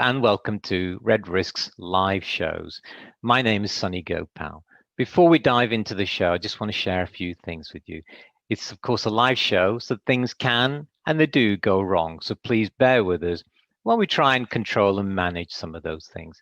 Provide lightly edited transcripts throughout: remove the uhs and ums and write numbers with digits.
and welcome to Red Risk's live shows. My name is Sonni Gopal. Before we dive into the show, I just want to share a few things with you. It's, of course, a live show, so things can and they do go wrong. So please bear with us while we try and control and manage some of those things.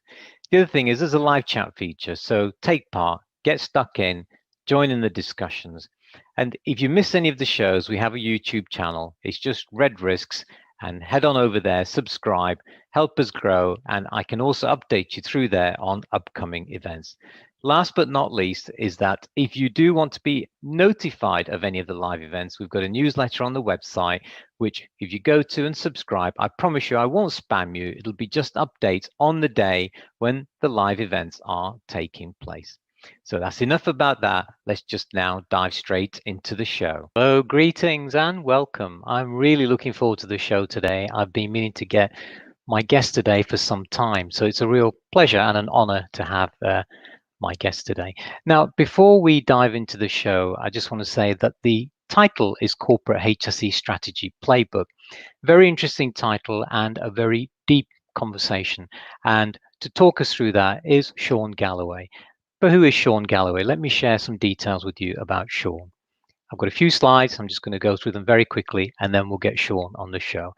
The other thing is there's a live chat feature, so take part, get stuck in, join in the discussions. And if you miss any of the shows, we have a YouTube channel. It's just Red Risks. And head on over there, subscribe, help us grow, and I can also update you through there on upcoming events. Last but not least is that if you do want to be notified of any of the live events, we've got a newsletter on the website, which if you go to and subscribe, I promise you I won't spam you. It'll be just updates on the day when the live events are taking place. So that's enough about that. Let's just now dive straight into the show. Hello, greetings and welcome. I'm really looking forward to the show today. I've been meaning to get my guest today for some time, so it's a real pleasure and an honor to have my guest today. Now, before we dive into the show, I just want to say that the title is Corporate HSE Strategy Playbook. Very interesting title and a very deep conversation. And to talk us through that is Shawn Galloway. But who is Shawn Galloway? Let me share some details with you about Shawn. I've got a few slides. I'm just going to go through them very quickly, and then we'll get Shawn on the show.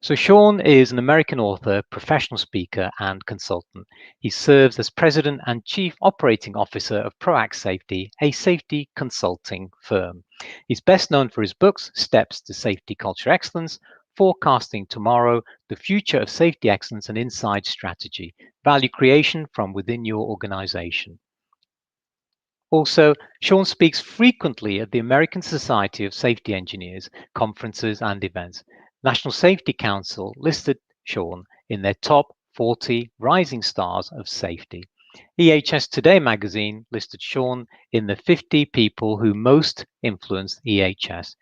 So Shawn is an American author, professional speaker, and consultant. He serves as president and chief operating officer of Proact Safety, a safety consulting firm. He's best known for his books, Steps to Safety Culture Excellence, Forecasting Tomorrow, The Future of Safety Excellence and Inside Strategy, Value Creation from Within Your Organization. Also, Shawn speaks frequently at the American Society of Safety Engineers conferences and events. National Safety Council listed Shawn in their top 40 rising stars of safety. EHS Today magazine listed Shawn in the 50 people who most influenced EHS.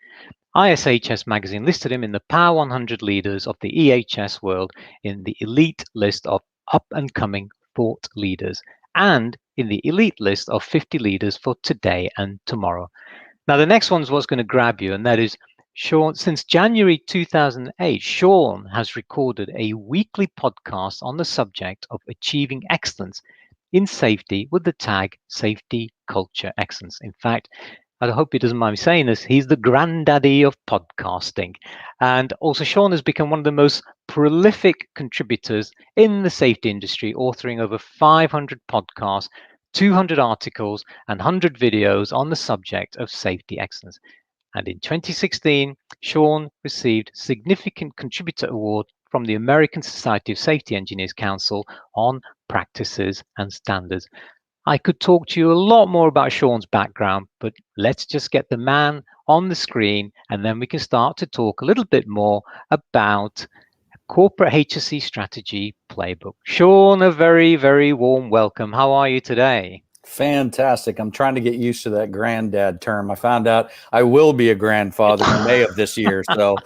ISHS magazine listed him in the Power 100 leaders of the EHS world in the elite list of up-and-coming thought leaders, and in the elite list of 50 leaders for today and tomorrow. Now, the next one's what's going to grab you, and that is Shawn. Since January 2008, Shawn has recorded a weekly podcast on the subject of achieving excellence in safety with the tag Safety Culture Excellence. In fact, I hope he doesn't mind me saying this, he's the granddaddy of podcasting. And also Shawn has become one of the most prolific contributors in the safety industry, authoring over 500 podcasts, 200 articles, and 100 videos on the subject of safety excellence. And in 2016, Shawn received Significant Contributor Award from the American Society of Safety Engineers Council on practices and standards. I could talk to you a lot more about Shawn's background, but let's just get the man on the screen and then we can start to talk a little bit more about Corporate HSE Strategy Playbook. Shawn, a very, very warm welcome. How are you today? Fantastic. I'm trying to get used to that granddad term. I found out I will be a grandfather in May of this year. So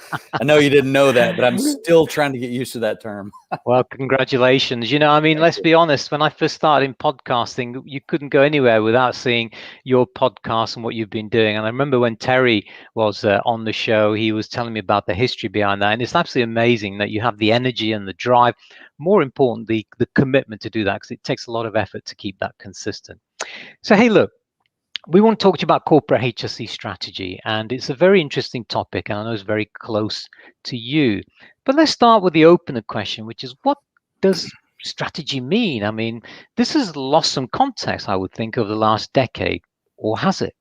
I know you didn't know that, but I'm still trying to get used to that term. Well, congratulations. You know, I mean, let's be honest, when I first started in podcasting, you couldn't go anywhere without seeing your podcast and what you've been doing. And I remember when Terry was on the show, he was telling me about the history behind that. And it's absolutely amazing that you have the energy and the drive. More importantly, the commitment to do that, because it takes a lot of effort to keep that consistent. So, hey, look, we want to talk to you about corporate HSE strategy, and it's a very interesting topic, and I know it's very close to you. But let's start with the opener question, which is, what does strategy mean? I mean, this has lost some context, I would think, over the last decade, or has it?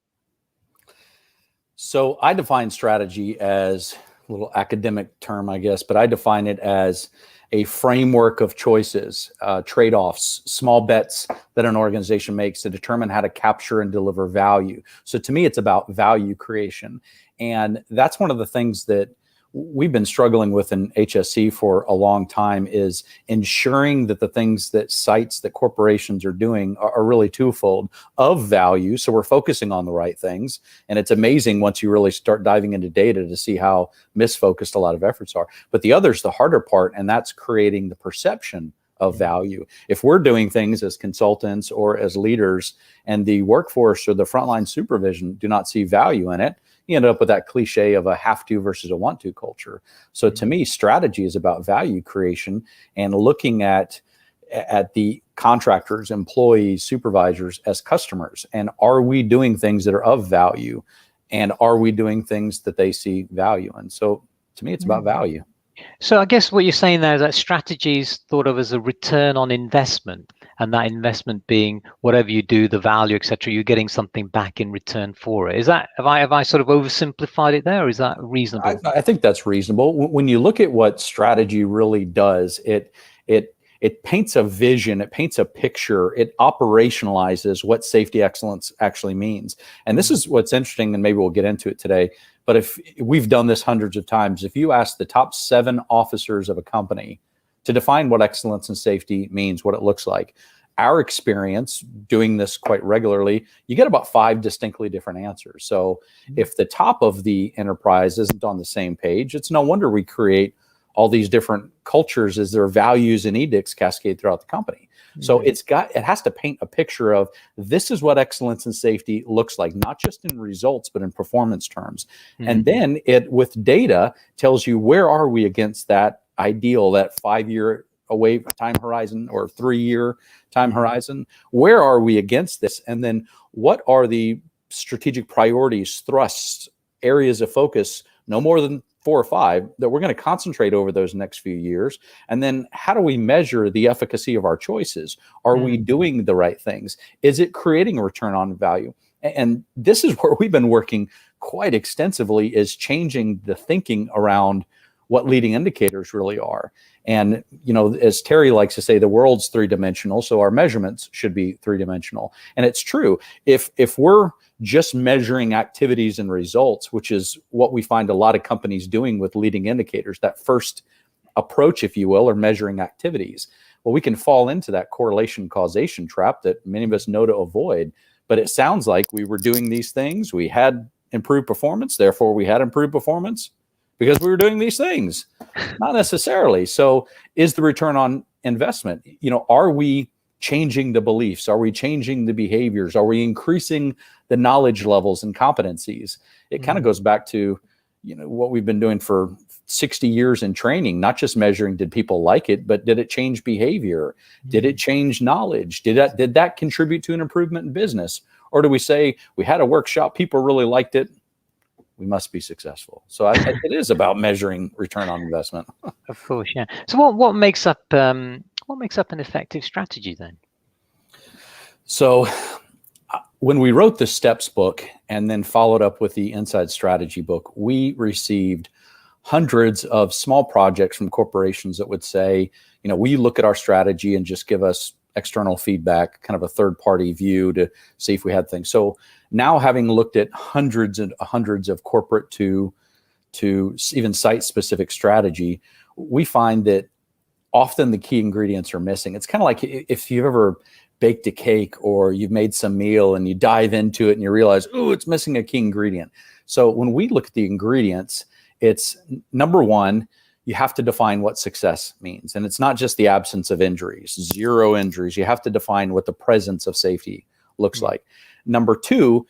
So I define strategy as a little academic term, I guess, but I define it as a framework of choices, trade-offs, small bets that an organization makes to determine how to capture and deliver value. So to me, it's about value creation. And that's one of the things that we've been struggling with in HSE for a long time, is ensuring that the things that sites, that corporations are doing are really twofold: of value. So we're focusing on the right things. And it's amazing once you really start diving into data to see how misfocused a lot of efforts are. But the other is the harder part, and that's creating the perception of value. If we're doing things as consultants or as leaders and the workforce or the frontline supervision do not see value in it, you end up with that cliche of a have to versus a want to culture. So to me, strategy is about value creation and looking at the contractors, employees, supervisors as customers. And are we doing things that are of value? And are we doing things that they see value in? So to me, it's about value. So I guess what you're saying there is that strategy is thought of as a return on investment, and that investment being whatever you do, the value, etc., you're getting something back in return for it. Is that, have I sort of oversimplified it there, or is that reasonable? I think that's reasonable. When you look at what strategy really does, it paints a vision, it paints a picture, it operationalizes what safety excellence actually means. And this is what's interesting, and maybe we'll get into it today. But if we've done this hundreds of times, if you ask the top 7 officers of a company to define what excellence and safety means, what it looks like, our experience doing this quite regularly, you get about 5 distinctly different answers. So if the top of the enterprise isn't on the same page, it's no wonder we create all these different cultures as their values and edicts cascade throughout the company. So it has to paint a picture of this is what excellence and safety looks like, not just in results, but in performance terms. And then it, with data, tells you where are we against that ideal, that 5-year away time horizon or 3-year time horizon. Where are we against this? And then what are the strategic priorities, thrusts, areas of focus, no more than 4 or 5, that we're going to concentrate over those next few years? And then how do we measure the efficacy of our choices? Are we doing the right things? Is it creating a return on value? And this is where we've been working quite extensively, is changing the thinking around what leading indicators really are. And, you know, as Terry likes to say, the world's 3-dimensional, so our measurements should be 3-dimensional. And it's true. If we're just measuring activities and results, which is what we find a lot of companies doing with leading indicators, that first approach, if you will, or measuring activities, well, we can fall into that correlation causation trap that many of us know to avoid. But it sounds like we were doing these things, we had improved performance, therefore we had improved performance because we were doing these things. Not necessarily. So is the return on investment, you know, are we changing the beliefs? Are we changing the behaviors? Are we increasing the knowledge levels and competencies? It kind of goes back to, you know, what we've been doing for 60 years in training, not just measuring did people like it, but did it change behavior? Did it change knowledge? Did that contribute to an improvement in business? Or do we say we had a workshop, people really liked it, we must be successful? So it is about measuring return on investment. Of course, yeah. So what makes up an effective strategy then? So when we wrote the STEPS book and then followed up with the Inside Strategy book, we received hundreds of small projects from corporations that would say, you know, we look at our strategy and just give us external feedback, kind of a third-party view to see if we had things. So now, having looked at hundreds and hundreds of corporate to even site-specific strategy, we find that often the key ingredients are missing. It's kind of like if you've ever baked a cake or you've made some meal and you dive into it and you realize, oh, it's missing a key ingredient. So when we look at the ingredients, it's number one, you have to define what success means. And it's not just the absence of injuries, 0 injuries. You have to define what the presence of safety looks like. Number 2,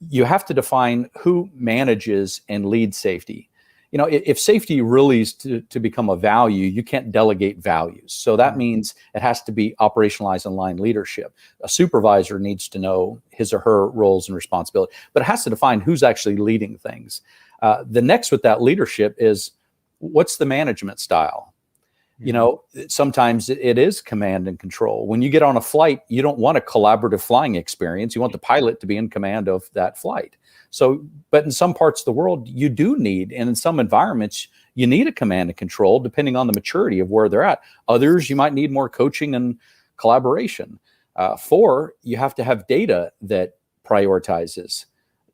you have to define who manages and leads safety. You know, if safety really is to become a value, you can't delegate values. So that means it has to be operationalized in line leadership. A supervisor needs to know his or her roles and responsibilities, but it has to define who's actually leading things. The next with that leadership is, what's the management style? You know, sometimes it is command and control. When you get on a flight, you don't want a collaborative flying experience. You want the pilot to be in command of that flight. So, but in some parts of the world, you do need, and in some environments, you need a command and control depending on the maturity of where they're at. Others, you might need more coaching and collaboration. 4, you have to have data that prioritizes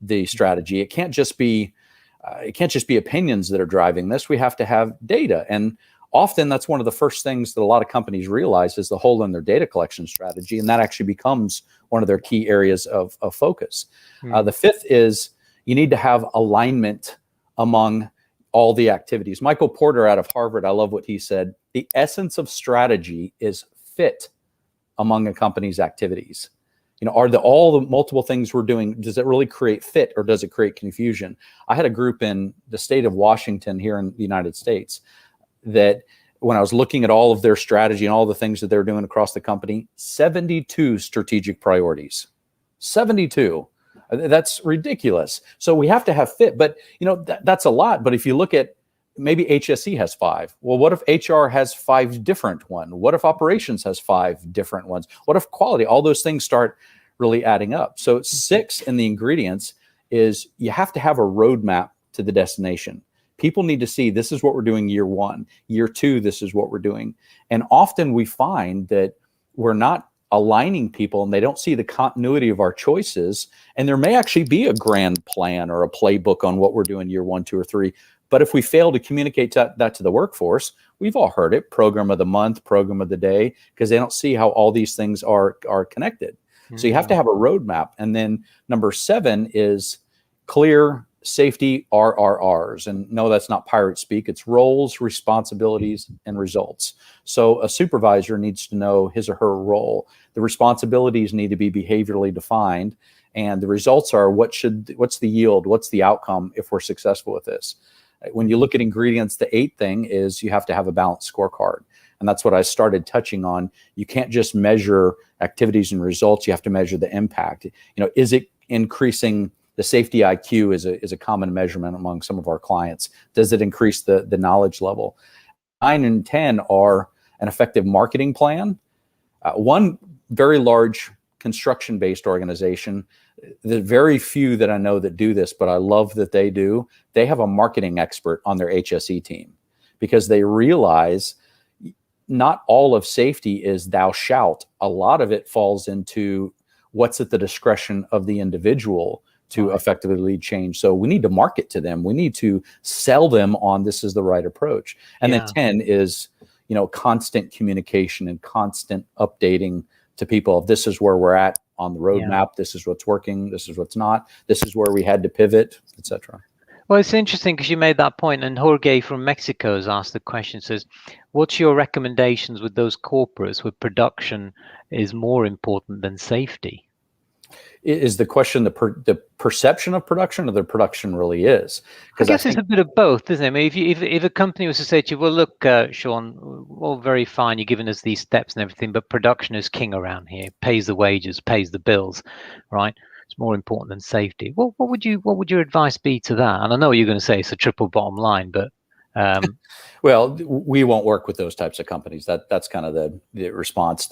the strategy. It can't just be opinions that are driving this. We have to have data. And often that's one of the first things that a lot of companies realize is the hole in their data collection strategy. And that actually becomes one of their key areas of focus. The 5th is you need to have alignment among all the activities. Michael Porter out of Harvard, I love what he said. The essence of strategy is fit among a company's activities? Are all the multiple things we're doing, does it really create fit, or does it create confusion? I had a group in the state of Washington here in the United States that, when I was looking at all of their strategy and all the things that they're doing across the company, 72 strategic priorities. 72. That's ridiculous. So we have to have fit, but that's a lot. But if you look at, maybe HSE has 5. Well, what if HR has 5 different ones? What if operations has 5 different ones? What if quality? All those things start really adding up. So 6 in the ingredients is, you have to have a roadmap to the destination. People need to see, this is what we're doing year 1, year 2, this is what we're doing. And often we find that we're not aligning people, and they don't see the continuity of our choices. And there may actually be a grand plan or a playbook on what we're doing year 1, 2, or 3. But if we fail to communicate that to the workforce, we've all heard it, program of the month, program of the day, because they don't see how all these things are connected. Mm-hmm. So you have to have a roadmap. And then number 7 is clear safety RRRs. And no, that's not pirate speak. It's roles, responsibilities, and results. So a supervisor needs to know his or her role. The responsibilities need to be behaviorally defined. And the results are, what's the yield? What's the outcome if we're successful with this? When you look at ingredients, the 8th thing is, you have to have a balanced scorecard. And that's what I started touching on. You can't just measure activities and results. You have to measure the impact. Is it increasing the safety IQ? Is a common measurement among some of our clients. Does it increase the knowledge level? 9 and 10 are an effective marketing plan. One very large construction-based organization, the very few that I know that do this, but I love that they do, they have a marketing expert on their HSE team, because they realize not all of safety is thou shalt. A lot of it falls into what's at the discretion of the individual to effectively lead change. So we need to market to them. We need to sell them on, this is the right approach. And then 10 is, constant communication and constant updating to people. This is where we're at on the roadmap. This is what's working. This is what's not. This is where we had to pivot, etc. Well, it's interesting because you made that point, and Jorge from Mexico has asked the question, says, what's your recommendations with those corporates where production is more important than safety? Is the question the perception of production, or the production really is? I guess it's a bit of both, isn't it? I mean, if a company was to say to you, well, look, Shawn, all very fine, you're giving us these steps and everything, but production is king around here, pays the wages, pays the bills, right? It's more important than safety. What would your advice be to that? And I know you're going to say it's a triple bottom line, but well, we won't work with those types of companies. That's kind of the response.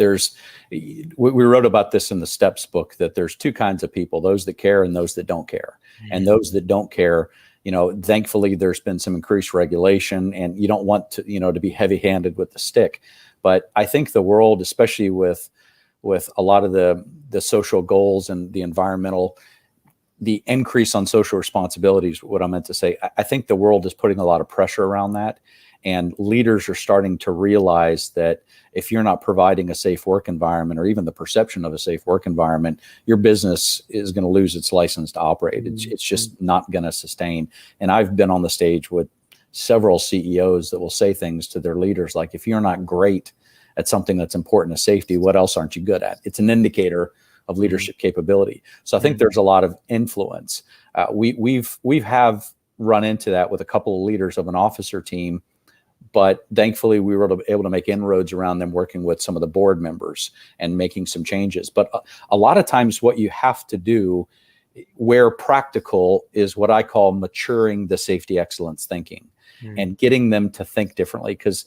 We wrote about this in the Steps book, that there's 2 kinds of people: those that care and those that don't care. And those that don't care, thankfully there's been some increased regulation, and you don't want to, to be heavy-handed with the stick. But I think the world, especially with a lot of the social goals and the environmental, the increase on social responsibilities, what I meant to say, I think the world is putting a lot of pressure around that. And leaders are starting to realize that if you're not providing a safe work environment, or even the perception of a safe work environment, your business is going to lose its license to operate. It's just not going to sustain. And I've been on the stage with several CEOs that will say things to their leaders like, if you're not great at something that's important to safety, what else aren't you good at? It's an indicator of leadership capability. So I think there's a lot of influence. We've run into that with a couple of leaders of an officer team, but thankfully we were able to make inroads around them, working with some of the board members and making some changes. But a lot of times what you have to do, where practical, is what I call maturing the safety excellence thinking and getting them to think differently, because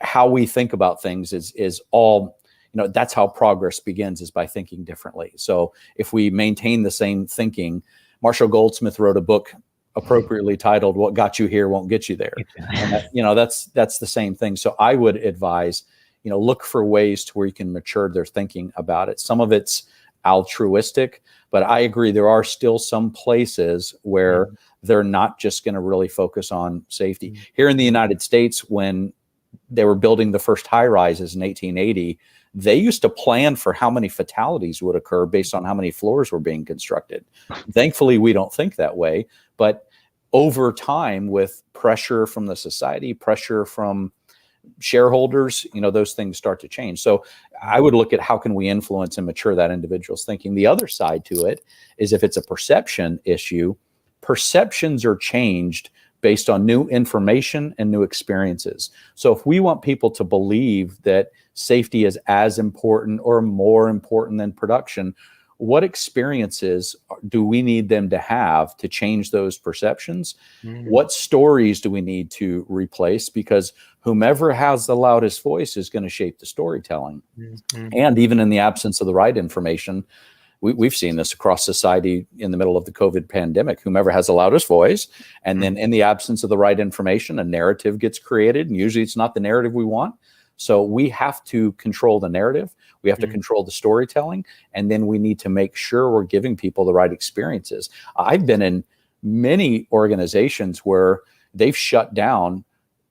how we think about things is all, that's how progress begins, is by thinking differently. So if we maintain the same thinking, Marshall Goldsmith wrote a book appropriately titled "What Got You Here Won't Get You There." And that's the same thing. So I would advise, look for ways to where you can mature their thinking about it. Some of it's altruistic, but I agree there are still some places where they're not just going to really focus on safety. Here in the United States, when they were building the first high rises in 1880, they used to plan for how many fatalities would occur based on how many floors were being constructed. Thankfully, we don't think that way. But over time, with pressure from the society, pressure from shareholders, those things start to change. So I would look at how can we influence and mature that individual's thinking. The other side to it is if it's a perception issue, perceptions are changed based on new information and new experiences. So if we want people to believe that safety is as important or more important than production, what experiences do we need them to have to change those perceptions? What stories do we need to replace? Because whomever has the loudest voice is going to shape the storytelling. And even in the absence of the right information, we've seen this across society in the middle of the COVID pandemic, whomever has the loudest voice, and then in the absence of the right information, a narrative gets created, and usually it's not the narrative we want. So we have to control the narrative. We have to control the storytelling, and then we need to make sure we're giving people the right experiences. I've been in many organizations where they've shut down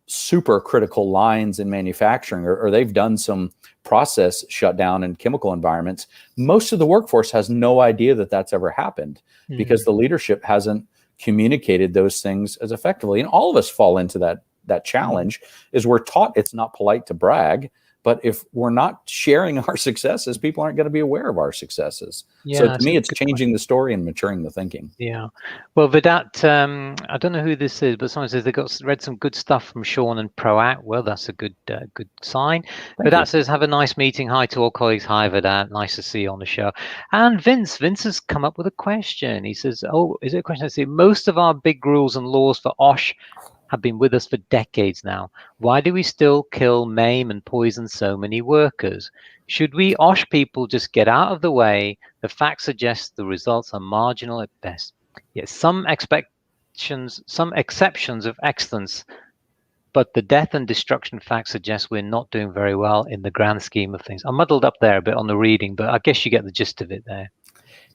super critical lines in manufacturing, or they've done some process shutdown in chemical environments. Most of the workforce has no idea that that's ever happened because the leadership hasn't communicated those things as effectively. And all of us fall into that challenge. Is we're taught it's not polite to brag, but if we're not sharing our successes, people aren't going to be aware of our successes. So to me, it's changing the story and maturing the thinking. Yeah. Well, Vedat, I don't know who this is, but someone says they read some good stuff from Shawn and Proact. Well, that's a good sign. Vedat says, have a nice meeting. Hi to all colleagues. Hi, Vedat. Nice to see you on the show. And Vince has come up with a question. He says, oh, is it a question? I see most of our big rules and laws for OSH have been with us for decades now. Why do we still kill, maim, and poison so many workers? Should we OSH people just get out of the way? The facts suggest the results are marginal at best. Yes, some exceptions of excellence, but the death and destruction facts suggest we're not doing very well in the grand scheme of things. I muddled up there a bit on the reading, but I guess you get the gist of it there.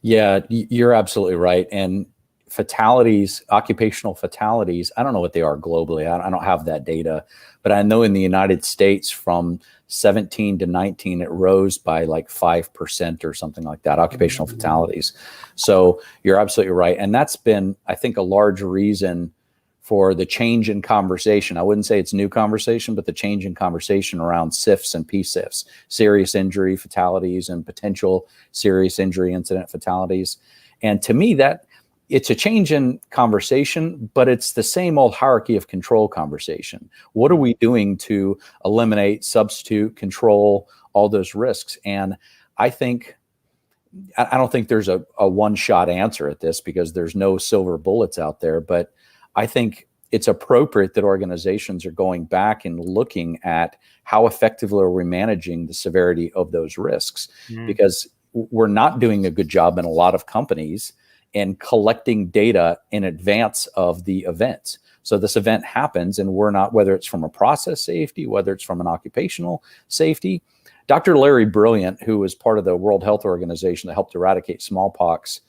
Yeah, you're absolutely right. And fatalities, occupational fatalities, I don't know what they are globally. I don't have that data, but I know in the United States from 17 to 19, it rose by like 5% or something like that, occupational fatalities. So you're absolutely right. And that's been, I think, a large reason for the change in conversation. I wouldn't say it's new conversation, but the change in conversation around SIFs and PSIFs, serious injury fatalities and potential serious injury incident fatalities. And to me, that it's a change in conversation, but it's the same old hierarchy of control conversation. What are we doing to eliminate, substitute, control all those risks? And I don't think there's a one-shot answer at this because there's no silver bullets out there, but I think it's appropriate that organizations are going back and looking at how effectively are we managing the severity of those risks, because we're not doing a good job in a lot of companies in collecting data in advance of the event. So this event happens and we're not, whether it's from a process safety, whether it's from an occupational safety. Dr. Larry Brilliant, who was part of the World Health Organization that helped eradicate smallpox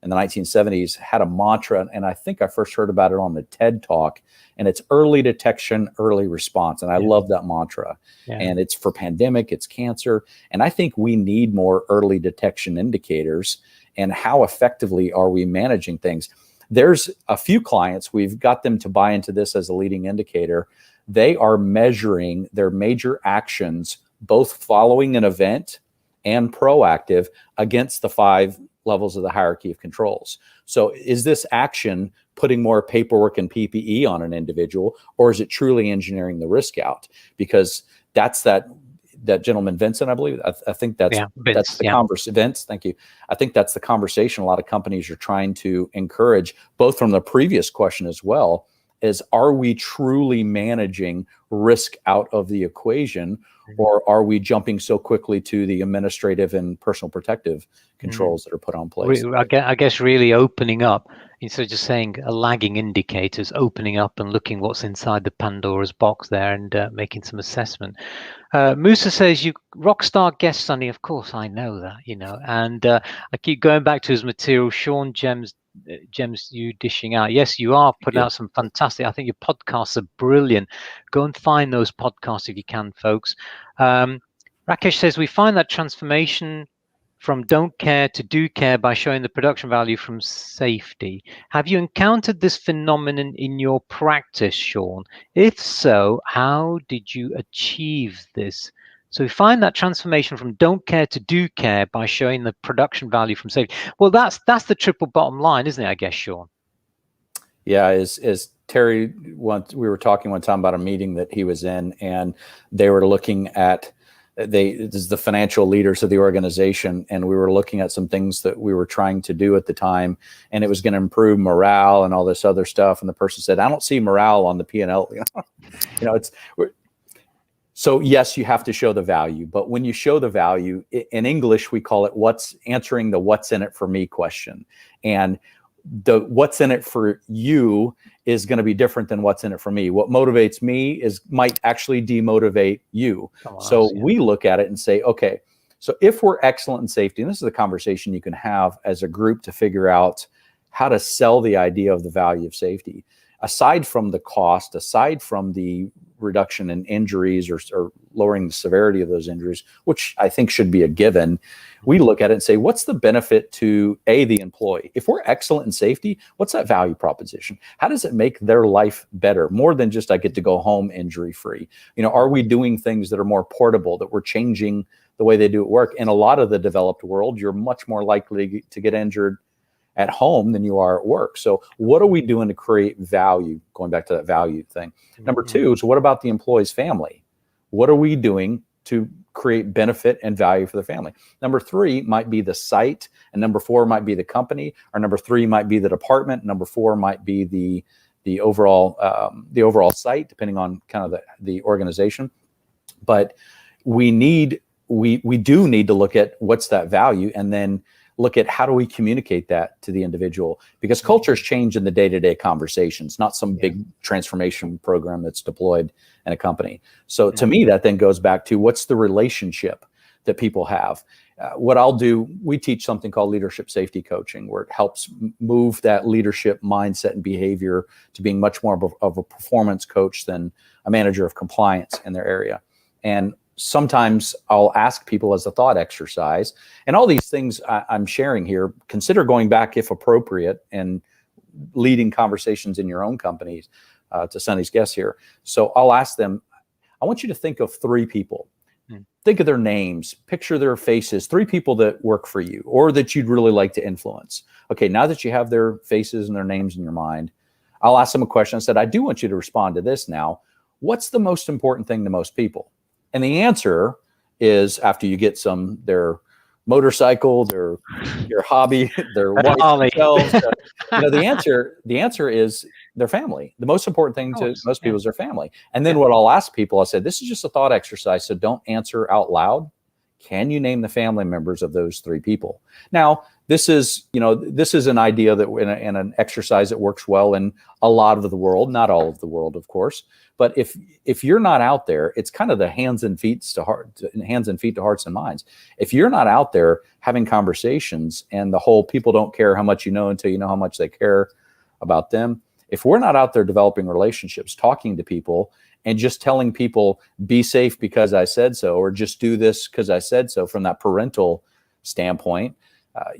in the 1970s, had a mantra, and I think I first heard about it on the TED Talk, and it's early detection, early response. And I love that mantra. And it's for pandemic, it's cancer. And I think we need more early detection indicators. And how effectively are we managing things? There's a few clients, we've got them to buy into this as a leading indicator. They are measuring their major actions, both following an event and proactive, against the 5 levels of the hierarchy of controls. So is this action putting more paperwork and PPE on an individual, or is it truly engineering the risk out? Because that's that gentleman, Vincent, I believe. I think that's the conversation. Vince, thank you. I think that's the conversation a lot of companies are trying to encourage, both from the previous question as well, is are we truly managing risk out of the equation, or are we jumping so quickly to the administrative and personal protective controls that are put on place? I guess really opening up, instead of just saying lagging indicators, opening up and looking what's inside the Pandora's box there and making some assessment. Musa says, you rock star guest, Sonny. Of course, I know that, and I keep going back to his material. Shawn, gems you dishing out. Yes, you are putting out some fantastic, I think your podcasts are brilliant. Go and find those podcasts if you can, folks. Rakesh says, we find that transformation from don't care to do care by showing the production value from safety. Have you encountered this phenomenon in your practice, Shawn? If so, how did you achieve this? So we find that transformation from don't care to do care by showing the production value from safety. Well, that's the triple bottom line, isn't it, I guess, Shawn? Yeah, as Terry, once we were talking one time about a meeting that he was in, and they were looking at this is the financial leaders of the organization, and we were looking at some things that we were trying to do at the time, and it was going to improve morale and all this other stuff. And the person said, "I don't see morale on the P&L." So yes, you have to show the value, but when you show the value, in English we call it answering the "what's in it for me" question, and the what's in it for you is going to be different than what's in it for me. What motivates me might actually demotivate you. So we look at it and say, okay, so if we're excellent in safety, and this is a conversation you can have as a group to figure out how to sell the idea of the value of safety, aside from the cost, aside from the reduction in injuries or lowering the severity of those injuries, which I think should be a given, we look at it and say, what's the benefit to the employee? If we're excellent in safety, what's that value proposition? How does it make their life better? More than just I get to go home injury free. Are we doing things that are more portable, that we're changing the way they do at work? In a lot of the developed world, you're much more likely to get injured at home than you are at work. So what are we doing to create value? Going back to that value thing. Number two is, what about the employee's family? What are we doing to create benefit and value for the family? Number three might be the site, and number four might be the company, or number three might be the department, number four might be the overall site, depending on kind of the organization. But we do need to look at what's that value, and then look at how do we communicate that to the individual, because cultures change in the day-to-day conversations, not some big transformation program that's deployed in a company. So to me, that then goes back to what's the relationship that people have. What I'll do, we teach something called leadership safety coaching, where it helps move that leadership mindset and behavior to being much more of a performance coach than a manager of compliance in their area. And sometimes I'll ask people as a thought exercise, and all these things I'm sharing here, consider going back if appropriate and leading conversations in your own companies, to Sonny's guests here. So I'll ask them, I want you to think of three people. Think of their names, picture their faces, three people that work for you or that you'd really like to influence. Okay, now that you have their faces and their names in your mind, I'll ask them a question. I said, I do want you to respond to this now. What's the most important thing to most people? And the answer is, after you get their motorcycle, their hobby, their wife themselves, the answer is their family. The most important thing to most people is their family. And then what I'll ask people, I said, this is just a thought exercise, so don't answer out loud. Can you name the family members of those three people? Now, this is an idea that in an exercise that works well in a lot of the world, not all of the world, of course. But if you're not out there, it's kind of the hands and feet to hearts and minds. If you're not out there having conversations, and the whole people don't care how much you know until you know how much they care about them. If we're not out there developing relationships, talking to people, and just telling people, be safe because I said so, or just do this because I said so, from that parental standpoint,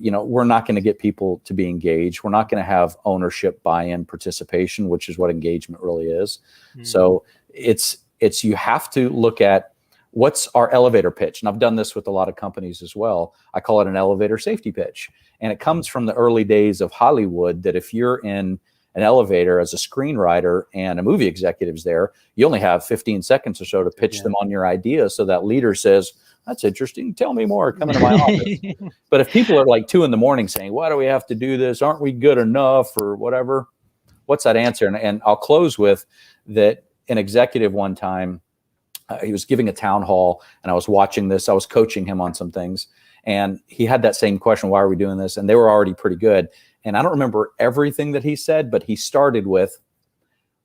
we're not going to get people to be engaged. We're not going to have ownership, buy-in, participation, which is what engagement really is. So it's you have to look at what's our elevator pitch. And I've done this with a lot of companies as well. I call it an elevator safety pitch. And it comes from the early days of Hollywood, that if you're in an elevator as a screenwriter and a movie executive's there, you only have 15 seconds or so to pitch them on your idea. So that leader says, that's interesting, tell me more, come into my office. But if people are like 2 a.m. saying, why do we have to do this? Aren't we good enough, or whatever? What's that answer? And I'll close with that. An executive one time, he was giving a town hall, and I was watching this. I was coaching him on some things, and he had that same question, why are we doing this? And they were already pretty good. And I don't remember everything that he said, but he started with,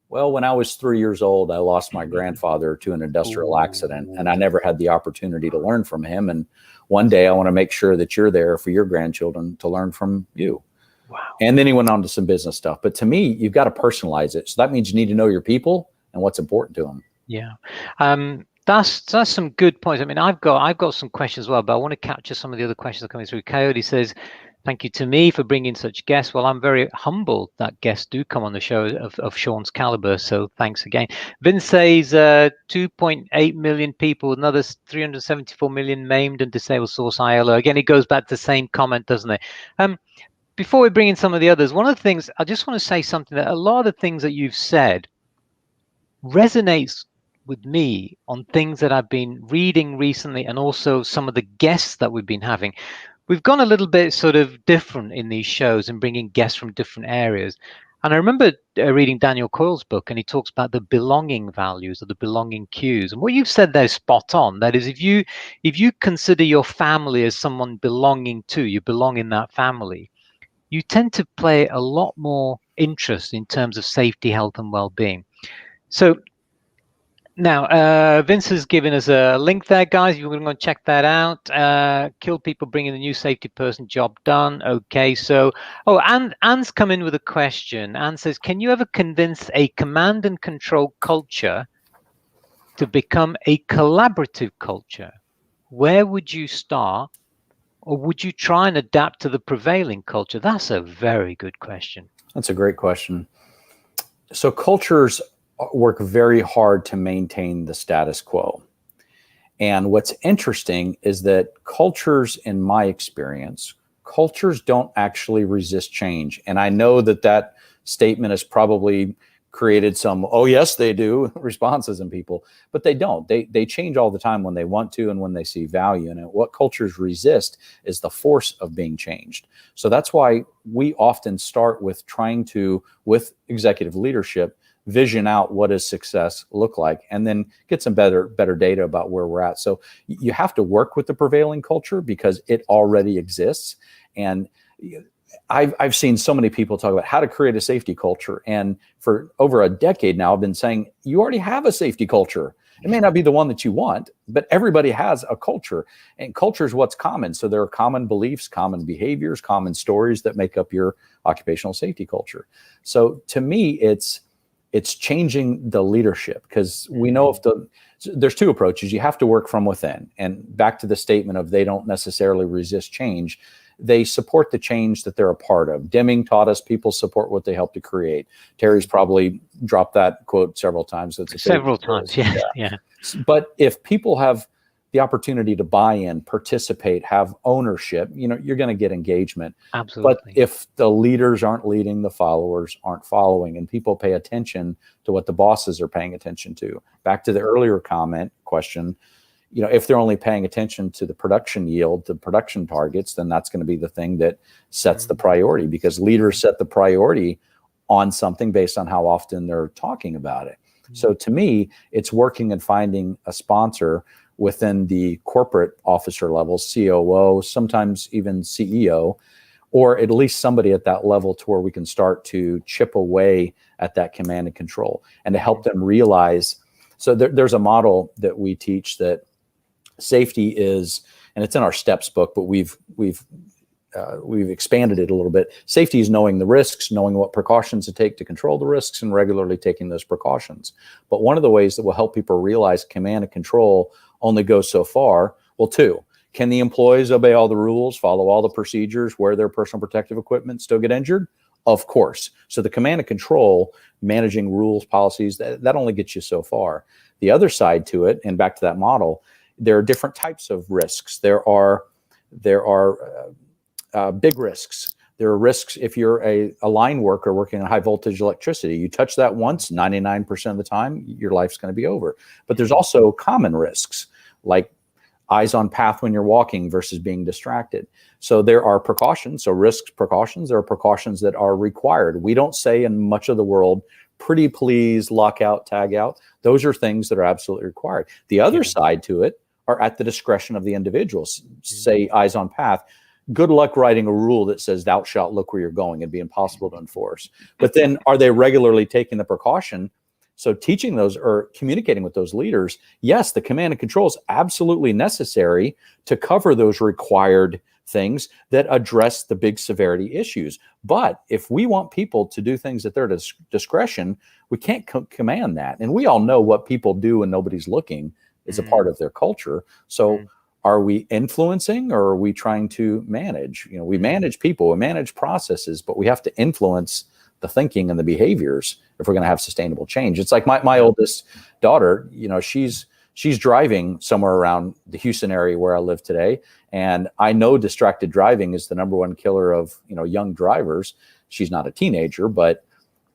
well, when I was 3 years old, I lost my grandfather to an industrial accident, and I never had the opportunity to learn from him. And one day I want to make sure that you're there for your grandchildren to learn from you. Wow. And then he went on to some business stuff. But to me, you've got to personalize it. So that means you need to know your people and what's important to them. Yeah. that's some good points. I mean, I've got some questions as well, but I want to capture some of the other questions that are coming through. Coyote says, "Thank you to me for bringing such guests." Well, I'm very humbled that guests do come on the show of Shawn's caliber. So thanks again. Vince says 2.8 million people, another 374 million maimed and disabled source ILO. Again, it goes back to the same comment, doesn't it? Before we bring in some of the others, one of the things I just want to say something that a lot of the things that you've said resonates with me on things that I've been reading recently, and also some of the guests that we've been having. We've gone a little bit sort of different in these shows and bringing guests from different areas. And I remember reading Daniel Coyle's book, and he talks about the belonging values or the belonging cues. And what you've said there is spot on. That is, if you consider your family as someone belonging to, you belong in that family, you tend to play a lot more interest in terms of safety, health, and well-being. So now, Vince has given us a link there, guys. You're going to check that out. Kill people, bringing the new safety person, job done. Okay, so, Anne's come in with a question. Anne says, can you ever convince a command and control culture to become a collaborative culture? Where would you start? Or would you try and adapt to the prevailing culture? That's a very good question. That's a great question. So cultures work very hard to maintain the status quo. And what's interesting is that cultures, in my experience, cultures don't actually resist change. And I know that that statement has probably created some, oh yes, they do responses in people, but they don't. They change all the time when they want to and when they see value in it. What cultures resist is the force of being changed. So that's why we often start with trying to, with executive leadership, vision out what does success look like, and then get some better data about where we're at. So you have to work with the prevailing culture because it already exists. And I've seen so many people talk about how to create a safety culture. And for over a decade now, I've been saying, you already have a safety culture. It may not be the one that you want, but everybody has a culture, and culture is what's common. So there are common beliefs, common behaviors, common stories that make up your occupational safety culture. So to me, it's changing the leadership, because we know there's two approaches. You have to work from within, and back to the statement of they don't necessarily resist change. They support the change that they're a part of. Deming taught us people support what they help to create. Terry's probably dropped that quote several times. Several times, yeah. But if people have the opportunity to buy in, participate, have ownership, you're going to get engagement. Absolutely. But if the leaders aren't leading, the followers aren't following, and people pay attention to what the bosses are paying attention to. Back to the earlier question, if they're only paying attention to the production yield, the production targets, then that's going to be the thing that sets the priority, because leaders set the priority on something based on how often they're talking about it. So to me, it's working and finding a sponsor within the corporate officer levels, COO, sometimes even CEO, or at least somebody at that level to where we can start to chip away at that command and control, and to help them realize. So there's a model that we teach that safety is, and it's in our steps book, but we've expanded it a little bit. Safety is knowing the risks, knowing what precautions to take to control the risks, and regularly taking those precautions. But one of the ways that will help people realize command and control only goes so far. Well, two, can the employees obey all the rules, follow all the procedures, wear their personal protective equipment, still get injured? Of course. So the command and control, managing rules, policies, that only gets you so far. The other side to it, and back to that model, there are different types of risks. There are big risks. There are risks if you're a line worker working on high voltage electricity. You touch that once, 99% of the time, your life's going to be over. But there's also common risks, like eyes on path when you're walking versus being distracted. So there are precautions. So risks, precautions. There are precautions that are required. We don't say in much of the world, pretty please, lock out, tag out. Those are things that are absolutely required. The other side to it are at the discretion of the individuals. Say eyes on path. Good luck writing a rule that says thou shalt look where you're going. It'd be impossible to enforce. But then are they regularly taking the precaution? So teaching those or communicating with those leaders, yes, the command and control is absolutely necessary to cover those required things that address the big severity issues. But if we want people to do things at their discretion, we can't command that. And we all know what people do when nobody's looking. It's a part of their culture. So are we influencing, or are we trying to manage? You know, we manage people, we manage processes, but we have to influence the thinking and the behaviors if we're going to have sustainable change. It's like my oldest daughter, you know, she's driving somewhere around the Houston area where I live today. And I know distracted driving is the #1 killer of, you know, young drivers. She's not a teenager, but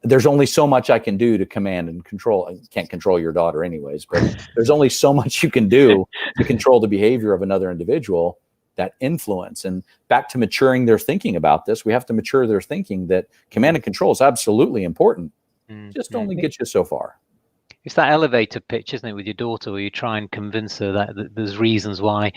there's only so much I can do to command and control. I can't control your daughter anyways, but there's only so much you can do to control the behavior of another individual, that influence. And back to maturing their thinking about this, we have to mature their thinking that command and control is absolutely important. Just only gets you so far. It's that elevator pitch, isn't it, with your daughter, where you try and convince her that there's reasons why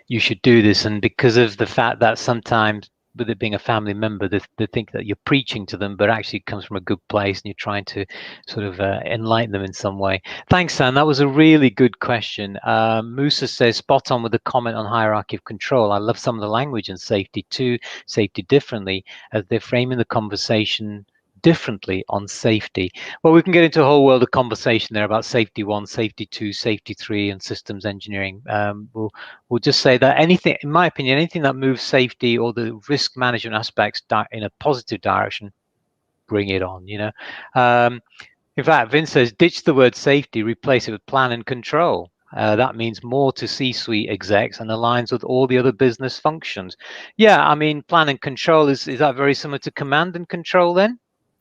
you should do this. And because of the fact that sometimes, with it being a family member, they think that you're preaching to them, but actually it comes from a good place and you're trying to sort of enlighten them in some way. Thanks, Sam. That was a really good question. Musa says, spot on with the comment on hierarchy of control. I love some of the language and safety too, safety differently, as they're framing the conversation differently on safety. Well, we can get into a whole world of conversation there about safety 1, safety 2, safety 3, and systems engineering. We'll just say that anything, in my opinion, anything that moves safety or the risk management aspects in a positive direction, bring it on, you know. In fact, Vince says, ditch the word safety, replace it with plan and control. That means more to C-suite execs and aligns with all the other business functions. Yeah, I mean, plan and control, is that very similar to command and control then?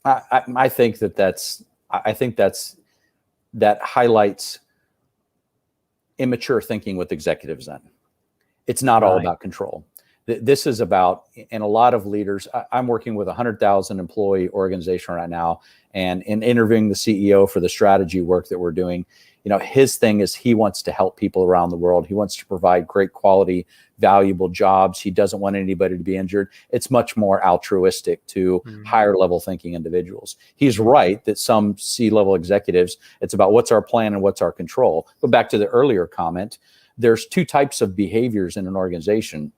I think that highlights immature thinking with executives. Then it's not all about control. This is about, and a lot of leaders, I'm working with a 100,000 employee organization right now, and in interviewing the CEO for the strategy work that we're doing, you know, his thing is he wants to help people around the world. He wants to provide great quality, valuable jobs. He doesn't want anybody to be injured. It's much more altruistic to higher level thinking individuals. He's right that some C-level executives, it's about what's our plan and what's our control. But back to the earlier comment, there's 2 types of behaviors in an organization: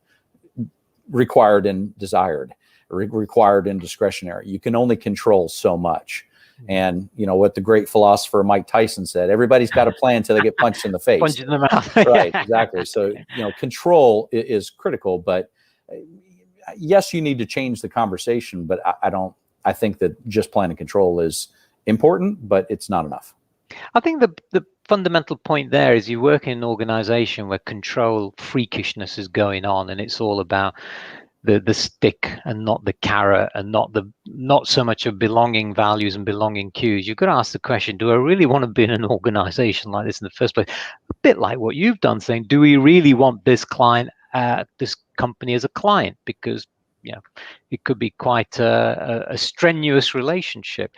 required and desired, required and discretionary. You can only control so much. And you know what the great philosopher Mike Tyson said: everybody's got a plan until they get punched in the face. Punched in the mouth. Right, exactly. So, you know, control is critical, but yes, you need to change the conversation, but I think that just plan and control is important, but it's not enough. I think the fundamental point there is you work in an organization where control freakishness is going on, and it's all about the stick and not the carrot, and not so much of belonging values and belonging cues. You've got to ask the question, do I really want to be in an organization like this in the first place? A bit like what you've done, saying, do we really want this client, this company as a client? Because, you know, it could be quite a strenuous relationship.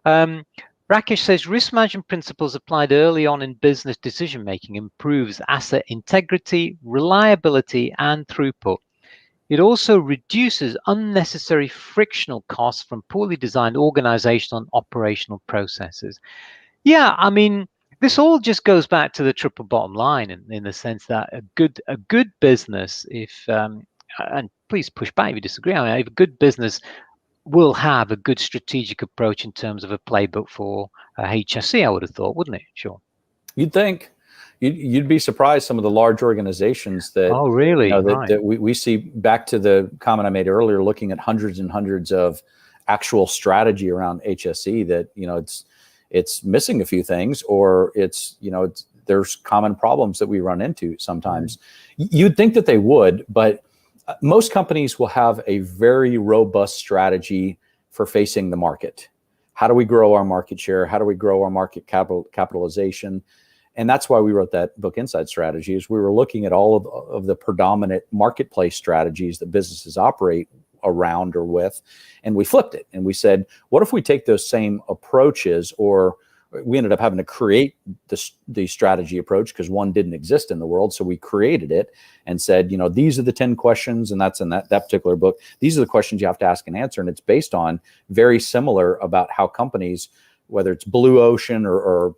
Rakesh says, risk management principles applied early on in business decision making improves asset integrity, reliability, and throughput. It also reduces unnecessary frictional costs from poorly designed organizational and operational processes. Yeah, I mean, this all just goes back to the triple bottom line in the sense that a good business, if and please push back if you disagree, I mean, if a good business will have a good strategic approach in terms of a playbook for HSE, I would have thought, wouldn't it, Shawn? You'd think. You'd be surprised some of the large organizations that, oh, really? You know, that we see. Back to the comment I made earlier, looking at hundreds and hundreds of actual strategy around HSE, that, you know, it's missing a few things, or it's, you know, there's common problems that we run into sometimes. You'd think that they would, but most companies will have a very robust strategy for facing the market. How do we grow our market share? How do we grow our market capitalization? And that's why we wrote that book, Inside Strategy, is we were looking at all of the predominant marketplace strategies that businesses operate around or with, and we flipped it. And we said, what if we take those same approaches, or we ended up having to create the strategy approach because one didn't exist in the world. So we created it and said, you know, these are the 10 questions, and that's in that particular book. These are the questions you have to ask and answer. And it's based on very similar about how companies, whether it's Blue Ocean or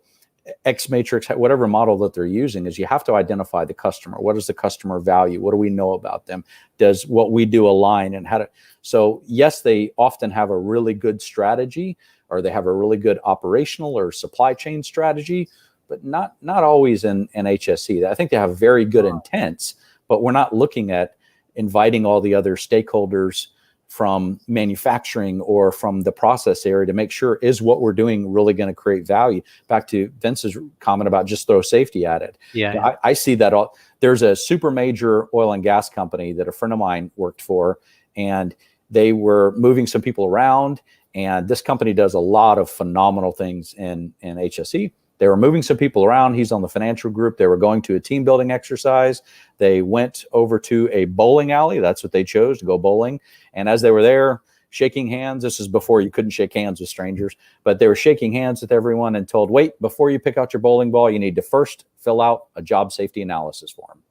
X Matrix, whatever model that they're using, is you have to identify the customer. What is the customer value? What do we know about them? Does what we do align? And how to, so yes, they often have a really good strategy, or they have a really good operational or supply chain strategy, but not always in HSE. I think they have very good intents, but we're not looking at inviting all the other stakeholders from manufacturing or from the process area to make sure, is what we're doing really going to create value? Back to Vince's comment about just throw safety at it. Yeah. I see that there's a super major oil and gas company that a friend of mine worked for, and they were moving some people around. And this company does a lot of phenomenal things in HSE. They were moving some people around. He's on the financial group. They were going to a team building exercise. They went over to a bowling alley. That's what they chose, to go bowling. And as they were there shaking hands, this is before you couldn't shake hands with strangers, but they were shaking hands with everyone and told, wait, before you pick out your bowling ball, you need to first fill out a job safety analysis form.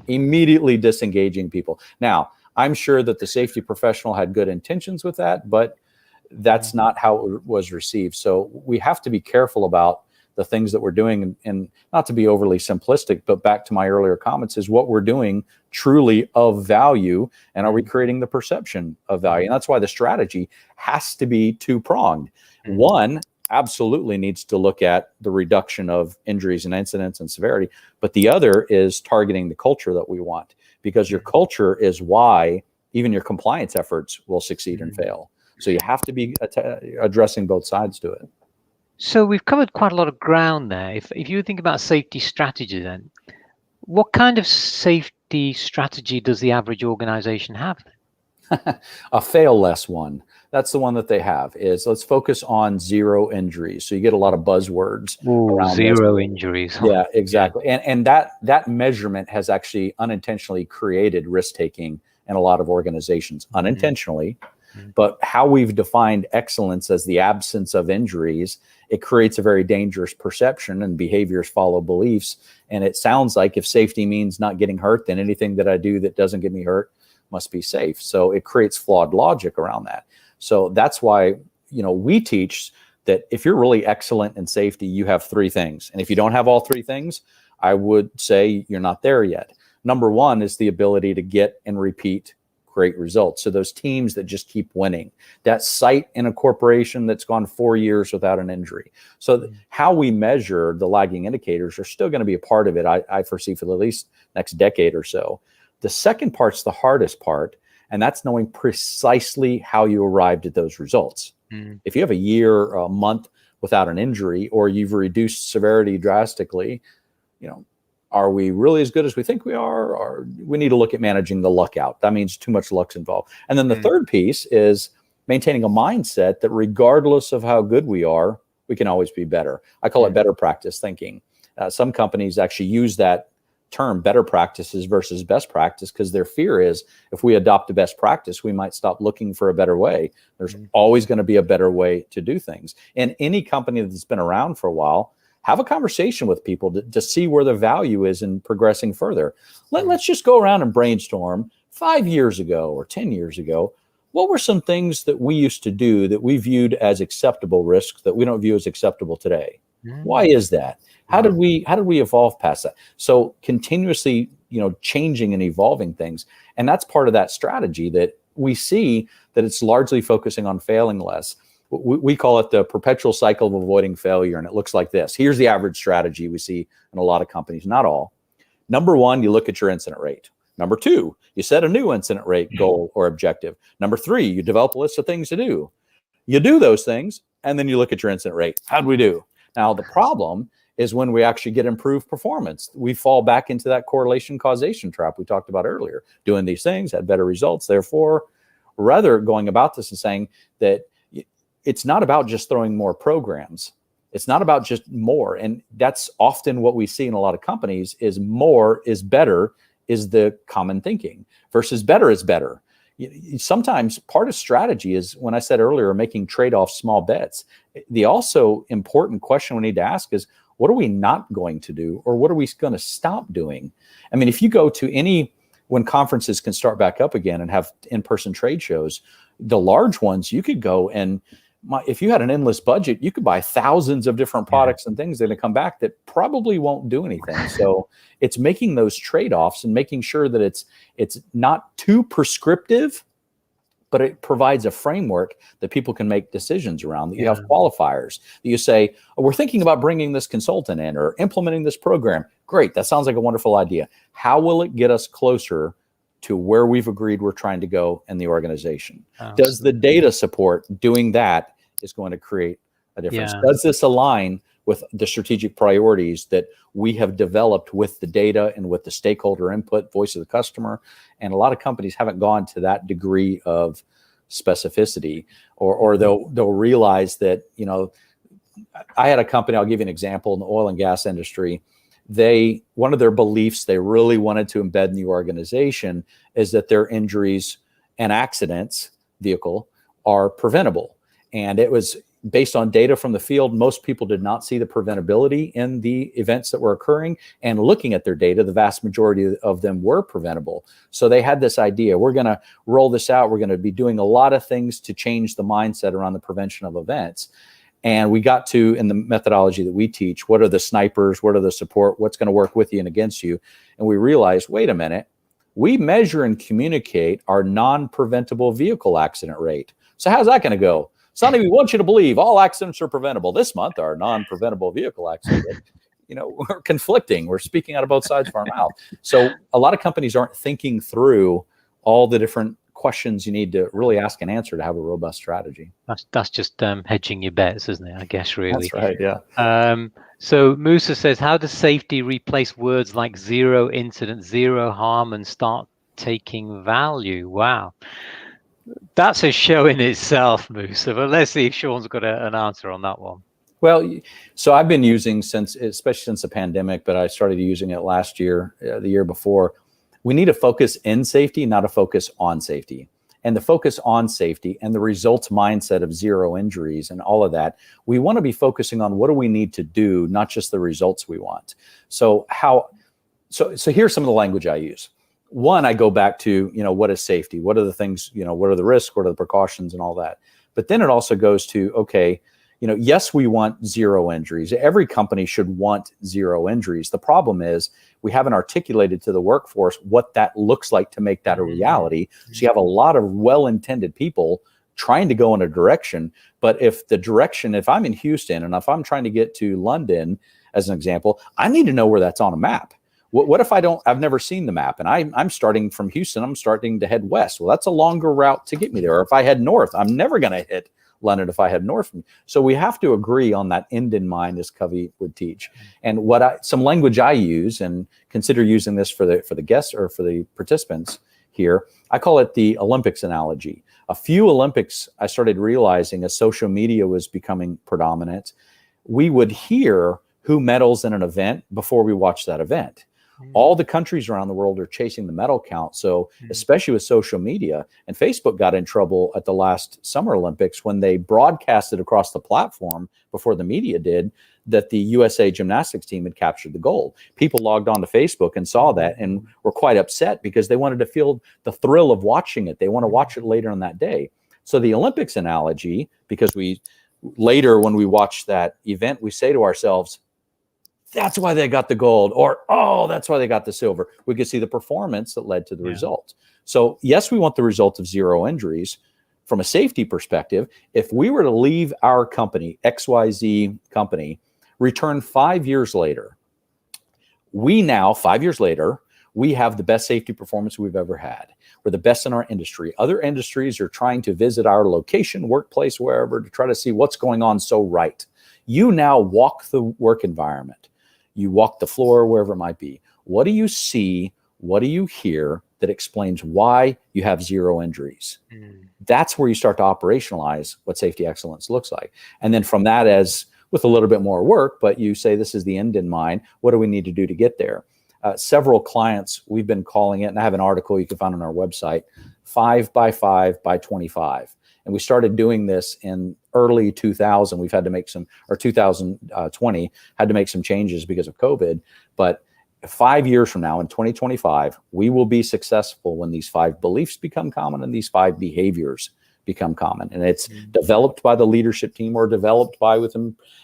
Immediately disengaging people. Now, I'm sure that the safety professional had good intentions with that, but that's not how it was received. So we have to be careful about the things that we're doing, and not to be overly simplistic, but back to my earlier comments, is what we're doing truly of value, and are we creating the perception of value? And that's why the strategy has to be two-pronged. One absolutely needs to look at the reduction of injuries and incidents and severity, but the other is targeting the culture that we want, because your culture is why even your compliance efforts will succeed and fail. So you have to be addressing both sides to it. So we've covered quite a lot of ground there. If you think about safety strategy, then what kind of safety strategy does the average organization have? A fail less one. That's the one that they have, is let's focus on zero injuries. So you get a lot of buzzwords around zero this. Injuries. Yeah, exactly. Yeah. And that measurement has actually unintentionally created risk-taking in a lot of organizations, unintentionally. But how we've defined excellence as the absence of injuries, it creates a very dangerous perception, and behaviors follow beliefs. And it sounds like if safety means not getting hurt, then anything that I do that doesn't get me hurt must be safe. So it creates flawed logic around that. So that's why, we teach that if you're really excellent in safety, you have three things. And if you don't have all three things, I would say you're not there yet. Number one is the ability to get and repeat great results. So those teams that just keep winning, that site in a corporation that's gone 4 years without an injury. So how we measure the lagging indicators are still going to be a part of it, I foresee, for at least next decade or so. The second part's the hardest part, and that's knowing precisely how you arrived at those results. If you have a year or a month without an injury, or you've reduced severity drastically, are we really as good as we think we are? Or we need to look at managing the luck out. That means too much luck's involved. And then the third piece is maintaining a mindset that regardless of how good we are, we can always be better. I call it better practice thinking. Some companies actually use that term, better practices versus best practice, because their fear is if we adopt a best practice, we might stop looking for a better way. There's always going to be a better way to do things. And any company that's been around for a while, have a conversation with people to see where the value is in progressing further. Let's just go around and brainstorm 5 years ago or 10 years ago. What were some things that we used to do that we viewed as acceptable risks that we don't view as acceptable today? Why is that? How did we evolve past that? So continuously, changing and evolving things. And that's part of that strategy that we see, that it's largely focusing on failing less. We call it the perpetual cycle of avoiding failure. And it looks like this. Here's the average strategy we see in a lot of companies, not all. Number one, you look at your incident rate. Number two, you set a new incident rate goal or objective. Number three, you develop a list of things to do. You do those things, and then you look at your incident rate. How'd we do? Now, the problem is when we actually get improved performance, we fall back into that correlation causation trap we talked about earlier. Doing these things had better results. Therefore, rather going about this and saying that it's not about just throwing more programs. It's not about just more. And that's often what we see in a lot of companies, is more is better is the common thinking versus better is better. Sometimes part of strategy is, when I said earlier, making trade-off small bets. The also important question we need to ask is, what are we not going to do, or what are we going to stop doing? I mean, if you go to when conferences can start back up again and have in-person trade shows, the large ones, you could go and if you had an endless budget, you could buy thousands of different products and things that are going to come back that probably won't do anything. So it's making those trade-offs and making sure that it's not too prescriptive, but it provides a framework that people can make decisions around, that you have qualifiers, that you say, oh, we're thinking about bringing this consultant in or implementing this program. Great, that sounds like a wonderful idea. How will it get us closer to where we've agreed we're trying to go in the organization? Absolutely. Does the data support doing that is going to create a difference? Does this align with the strategic priorities that we have developed with the data and with the stakeholder input, voice of the customer? And a lot of companies haven't gone to that degree of specificity, or they'll realize that, you know, I had a company, I'll give you an example, in the oil and gas industry. One of their beliefs they really wanted to embed in the organization is that their injuries and accidents, vehicle, are preventable. And it was based on data from the field. Most people did not see the preventability in the events that were occurring, and looking at their data, the vast majority of them were preventable. So they had this idea, we're going to roll this out. We're going to be doing a lot of things to change the mindset around the prevention of events. And we got to, in the methodology that we teach, what are the snipers, what are the support, what's going to work with you and against you? And we realized, wait a minute, we measure and communicate our non-preventable vehicle accident rate. So how's that going to go? Sonni, we want you to believe all accidents are preventable. This month, our non-preventable vehicle accident rate, you know, we're conflicting. We're speaking out of both sides of our mouth. So a lot of companies aren't thinking through all the different questions you need to really ask and answer to have a robust strategy. That's just hedging your bets, isn't it? I guess, really. That's right, yeah. So Musa says, how does safety replace words like zero incident, zero harm, and start taking value? Wow. That's a show in itself, Musa, but let's see if Shawn's got an answer on that one. Well, so I've been using especially since the pandemic, but I started using it last year, the year before. We need to focus in safety, not a focus on safety. And the focus on safety and the results mindset of zero injuries and all of that, we want to be focusing on what do we need to do, not just the results we want. So here's some of the language I use. One, I go back to, you know, what is safety? What are the things, you know, what are the risks? What are the precautions and all that? But then it also goes to, okay, you know, yes, we want zero injuries. Every company should want zero injuries. The problem is we haven't articulated to the workforce what that looks like to make that a reality. So you have a lot of well-intended people trying to go in a direction, but if I'm in Houston and if I'm trying to get to London, as an example, I need to know where that's on a map. What if I've never seen the map and I'm starting from Houston, I'm starting to head west. Well, that's a longer route to get me there. Or if I head north, I'm never going to hit London if I head north. So we have to agree on that end in mind, as Covey would teach. And some language I use, and consider using this for the guests or for the participants here, I call it the Olympics analogy. A few Olympics, I started realizing as social media was becoming predominant, we would hear who medals in an event before we watch that event. All the countries around the world are chasing the medal count. So especially with social media, and Facebook got in trouble at the last Summer Olympics when they broadcasted across the platform before the media did that the USA gymnastics team had captured the gold. People logged on to Facebook and saw that and were quite upset because they wanted to feel the thrill of watching it. They want to watch it later on that day. So the Olympics analogy, because later when we watch that event, we say to ourselves, that's why they got the gold, or, oh, that's why they got the silver. We could see the performance that led to the result. So yes, we want the result of zero injuries. From a safety perspective, if we were to leave our company, XYZ company, return 5 years later, 5 years later, we have the best safety performance we've ever had. We're the best in our industry. Other industries are trying to visit our location, workplace, wherever, to try to see what's going on so right. You now walk the work environment. You walk the floor, wherever it might be. What do you see? What do you hear that explains why you have zero injuries? That's where you start to operationalize what safety excellence looks like. And then from that, as with a little bit more work, but you say this is the end in mind, what do we need to do to get there? Several clients, we've been calling it, and I have an article you can find on our website, 5 by 5 by 25. And we started doing this in early 2000. We've had to make 2020, had to make some changes because of COVID. But 5 years from now, in 2025, we will be successful when these 5 beliefs become common and these 5 behaviors become common. And it's developed by the leadership team or developed by with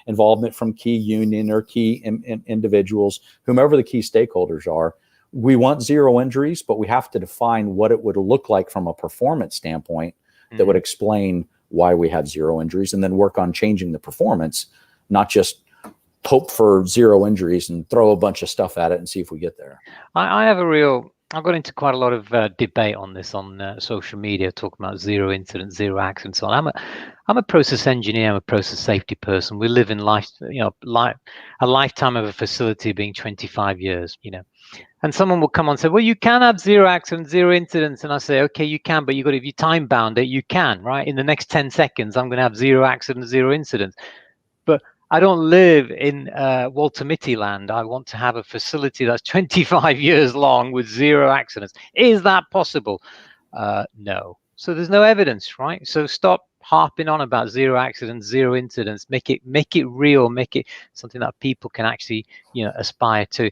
involvement from key union or key individuals, whomever the key stakeholders are. We want zero injuries, but we have to define what it would look like from a performance standpoint that would explain why we have zero injuries, and then work on changing the performance, not just hope for zero injuries and throw a bunch of stuff at it and see if we get there. I've got into quite a lot of debate on this on social media, talking about zero incidents, zero accidents. So I'm a process engineer. I'm a process safety person. We live in life, a lifetime of a facility being 25 years, And someone will come on and say, well, you can have zero accidents, zero incidents. And I say, okay, you can, but if you time bound it, you can, right? In the next 10 seconds, I'm going to have zero accidents, zero incidents. But I don't live in Walter Mitty land. I want to have a facility that's 25 years long with zero accidents. Is that possible? No. So there's no evidence, right? So stop harping on about zero accidents, zero incidents. Make it real. Make it something that people can actually, aspire to.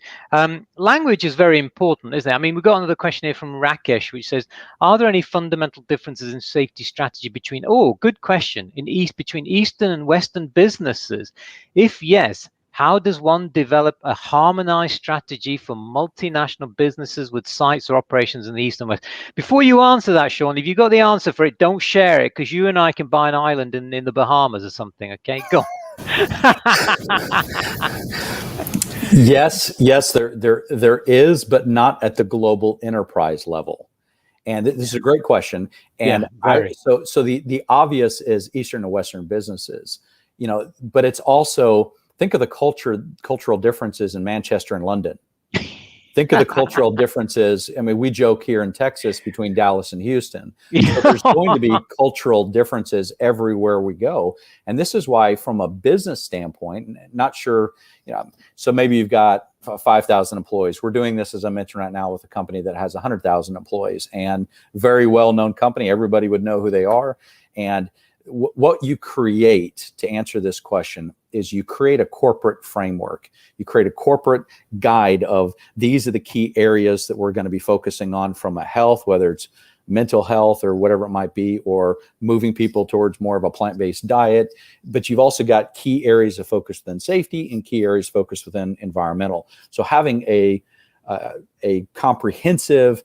Language is very important, isn't it? I mean, we've got another question here from Rakesh, which says, are there any fundamental differences in safety strategy between, good question, between Eastern and Western businesses? If yes, how does one develop a harmonized strategy for multinational businesses with sites or operations in the East and West? Before you answer that, Shawn, if you got the answer for it, don't share it, because you and I can buy an island in the Bahamas or something, okay? Go on. Yes, there is, but not at the global enterprise level. And this is a great question. And so the obvious is Eastern and Western businesses, but it's also, think of the cultural differences in Manchester and London. Think of the cultural differences. I mean, we joke here in Texas between Dallas and Houston. So there's going to be cultural differences everywhere we go. And this is why, from a business standpoint, not sure, so maybe you've got 5,000 employees. We're doing this, as I mentioned, right now with a company that has 100,000 employees, and very well-known company. Everybody would know who they are. And what you create to answer this question is you create a corporate framework. You create a corporate guide of, these are the key areas that we're going to be focusing on from a health, whether it's mental health or whatever it might be, or moving people towards more of a plant-based diet. But you've also got key areas of focus within safety and key areas focused within environmental. So having a comprehensive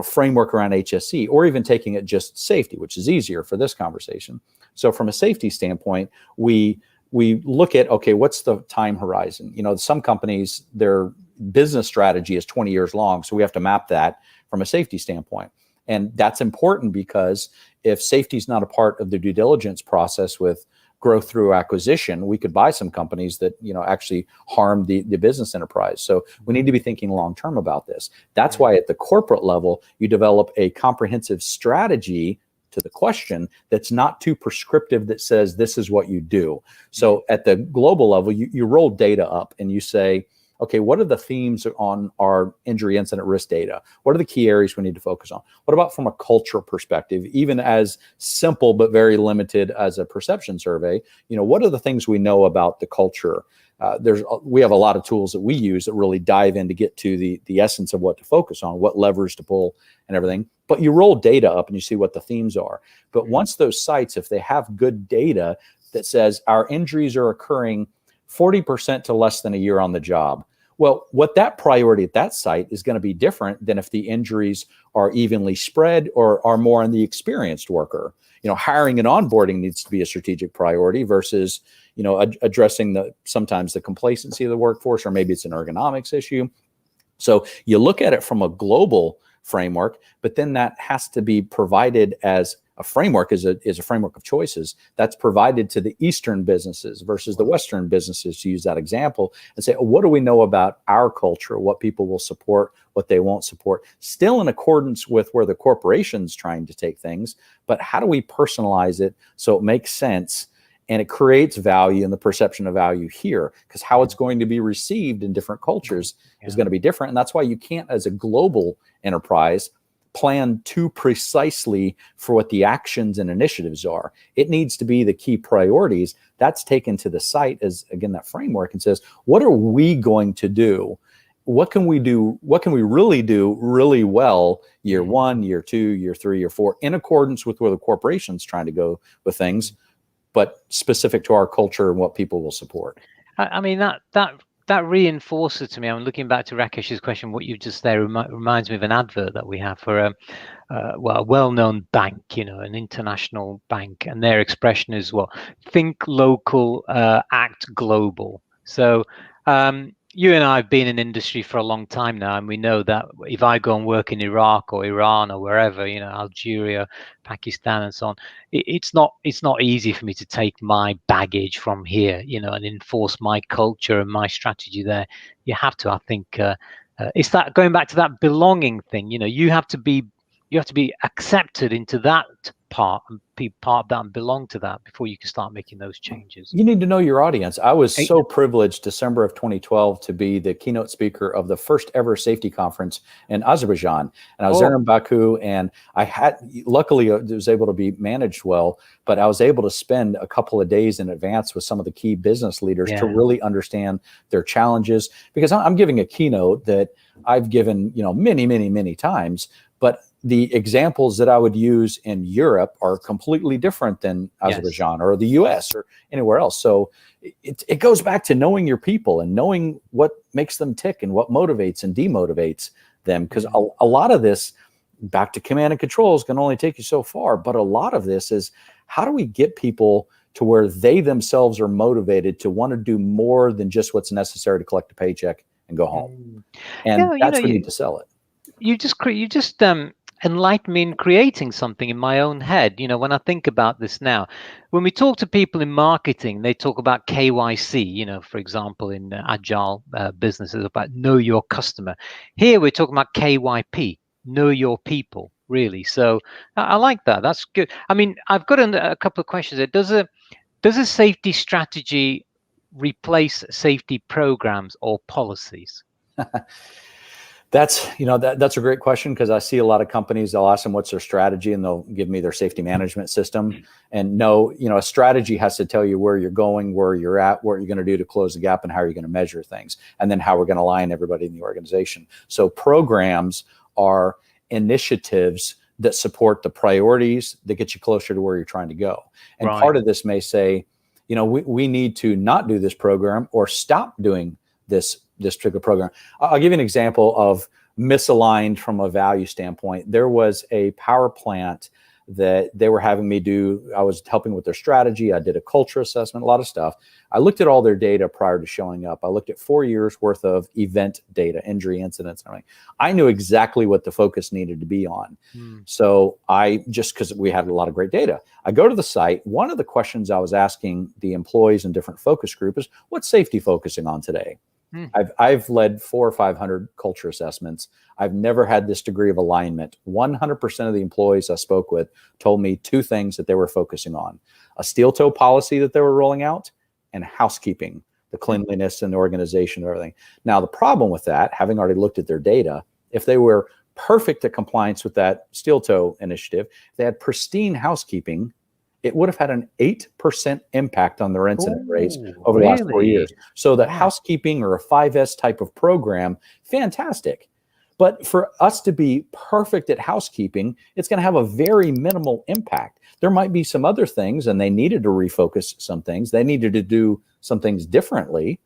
framework around HSE, or even taking it just safety, which is easier for this conversation. So from a safety standpoint, we look at, okay, what's the time horizon? Some companies, their business strategy is 20 years long. So we have to map that from a safety standpoint. And that's important, because if safety is not a part of the due diligence process with growth through acquisition, we could buy some companies that actually harm the business enterprise. So we need to be thinking long term about this. That's why at the corporate level, you develop a comprehensive strategy to the question that's not too prescriptive, that says this is what you do. So at the global level, you roll data up and you say, okay, what are the themes on our injury incident risk data? What are the key areas we need to focus on? What about from a cultural perspective, even as simple but very limited as a perception survey? What are the things we know about the culture? We have a lot of tools that we use that really dive in to get to the essence of what to focus on, what levers to pull and everything. But you roll data up and you see what the themes are. But once those sites, if they have good data that says our injuries are occurring 40% to less than a year on the job, well, what that priority at that site is going to be different than if the injuries are evenly spread or are more on the experienced worker. Hiring and onboarding needs to be a strategic priority versus, addressing sometimes the complacency of the workforce, or maybe it's an ergonomics issue. So you look at it from a global framework, but then that has to be provided as a framework, is a framework of choices that's provided to the Eastern businesses versus the Western businesses, to use that example, and say, what do we know about our culture, what people will support, what they won't support, still in accordance with where the corporation's trying to take things, but how do we personalize it so it makes sense and it creates value and the perception of value here? Because how it's going to be received in different cultures is going to be different. And that's why you can't, as a global enterprise, plan too precisely for what the actions and initiatives are. It needs to be the key priorities. That's taken to the site as, again, that framework, and says, what are we going to do? What can we do? What can we really do really well year 1, year 2, year 3, year 4, in accordance with where the corporation's trying to go with things, but specific to our culture and what people will support. I mean, that that reinforces to me. I'm looking back to Rakesh's question. What you've just there reminds me of an advert that we have for a well-known bank, an international bank, and their expression is what? Think local, act global. So you and I have been in industry for a long time now, and we know that if I go and work in Iraq or Iran or wherever, Algeria, Pakistan, and so on, it's not easy for me to take my baggage from here, and enforce my culture and my strategy there. You have to, I think, it's that going back to that belonging thing. You have to be accepted into that part and be part of that and belong to that before you can start making those changes. You need to know your audience. I was so privileged December of 2012 to be the keynote speaker of the first ever safety conference in Azerbaijan. And I was there in Baku, and luckily it was able to be managed well, but I was able to spend a couple of days in advance with some of the key business leaders to really understand their challenges, because I'm giving a keynote that I've given, many, many, many times, but the examples that I would use in Europe are completely different than Azerbaijan or the US or anywhere else. So it goes back to knowing your people and knowing what makes them tick and what motivates and demotivates them. Because a lot of this, back to command and control, is going to only take you so far. But a lot of this is, how do we get people to where they themselves are motivated to want to do more than just what's necessary to collect a paycheck and go home? And that's when you need to sell it. You just enlighten me in creating something in my own head. When I think about this now, when we talk to people in marketing, they talk about KYC, for example, in agile businesses, about know your customer. Here we're talking about KYP, know your people, really. So I like that. That's good. I mean, I've got a couple of questions there. Does a safety strategy replace safety programs or policies? That's a great question, because I see a lot of companies, they'll ask them what's their strategy and they'll give me their safety management system. And no, a strategy has to tell you where you're going, where you're at, what you're going to do to close the gap, and how you're going to measure things, and then how we're going to align everybody in the organization. So programs are initiatives that support the priorities that get you closer to where you're trying to go. And part of this may say, we need to not do this program or stop doing this particular program. I'll give you an example of misaligned from a value standpoint. There was a power plant that they were having me do. I was helping with their strategy. I did a culture assessment, a lot of stuff. I looked at all their data prior to showing up. I looked at 4 years worth of event data, injury incidents, and everything. I knew exactly what the focus needed to be on. So because we had a lot of great data, I go to the site. One of the questions I was asking the employees in different focus groups is, what's safety focusing on today? I've led 400 or 500 culture assessments. I've never had this degree of alignment. 100% of the employees I spoke with told me two things that they were focusing on: a steel toe policy that they were rolling out, and housekeeping, the cleanliness and the organization and everything. Now, the problem with that, having already looked at their data, if they were perfect at compliance with that steel toe initiative, if they had pristine housekeeping, it would have had an 8% impact on their incident rates over the last 4 years. So the housekeeping or a 5S type of program, fantastic. But for us to be perfect at housekeeping, it's going to have a very minimal impact. There might be some other things, and they needed to refocus some things. They needed to do some things differently.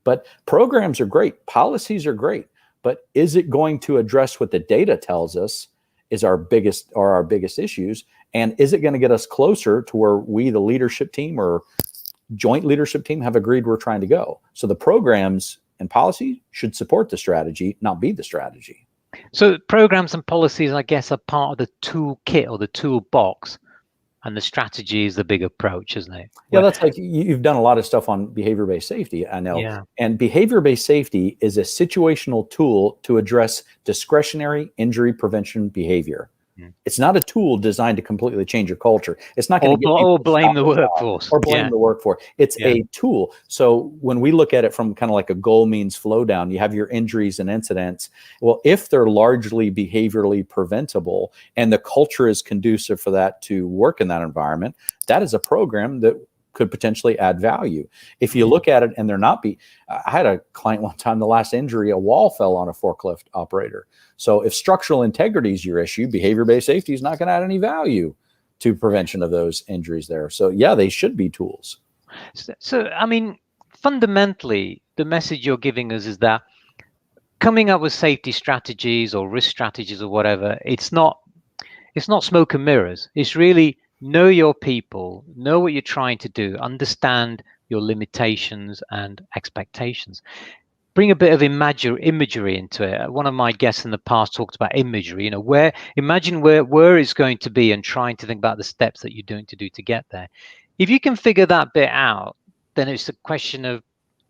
But programs are great. Policies are great. But is it going to address what the data tells us is our biggest issues? And is it going to get us closer to where we, the leadership team or joint leadership team, have agreed we're trying to go? So the programs and policy should support the strategy, not be the strategy. So programs and policies, I guess, are part of the toolkit or the toolbox, and the strategy is the big approach, isn't it? Yeah, that's like, you've done a lot of stuff on behavior-based safety, I know. Yeah. And behavior-based safety is a situational tool to address discretionary injury prevention behavior. It's not a tool designed to completely change your culture. It's not going to or blame the workforce. Or blame the workforce. It's a tool. So when we look at it from kind of like a goal means flow down, you have your injuries and incidents. Well, if they're largely behaviorally preventable and the culture is conducive for that to work in that environment, that is a program that could potentially add value. If you look at it and they're not I had a client one time, the last injury, a wall fell on a forklift operator. So if structural integrity is your issue, behavior-based safety is not going to add any value to prevention of those injuries there. So yeah, they should be tools. So I mean, fundamentally, the message you're giving us is that coming up with safety strategies or risk strategies or whatever, it's not smoke and mirrors. It's really know your people, know what you're trying to do, understand your limitations and expectations. Bring a bit of imagery into it. One of my guests in the past talked about imagery, imagine where it's going to be and trying to think about the steps that you're doing to get there. If you can figure that bit out, then it's a question of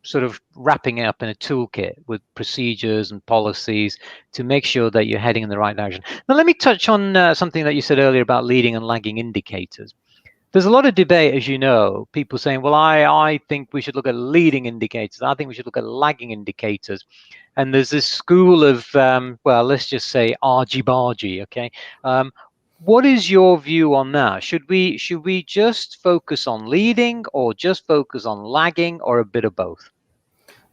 sort of wrapping it up in a toolkit with procedures and policies to make sure that you're heading in the right direction. Now, let me touch on something that you said earlier about leading and lagging indicators. There's a lot of debate, as you know, people saying, well, I think we should look at leading indicators. I think we should look at lagging indicators. And there's this school of, well, let's just say argy-bargy, okay? What is your view on that? Should we just focus on leading or just focus on lagging or a bit of both?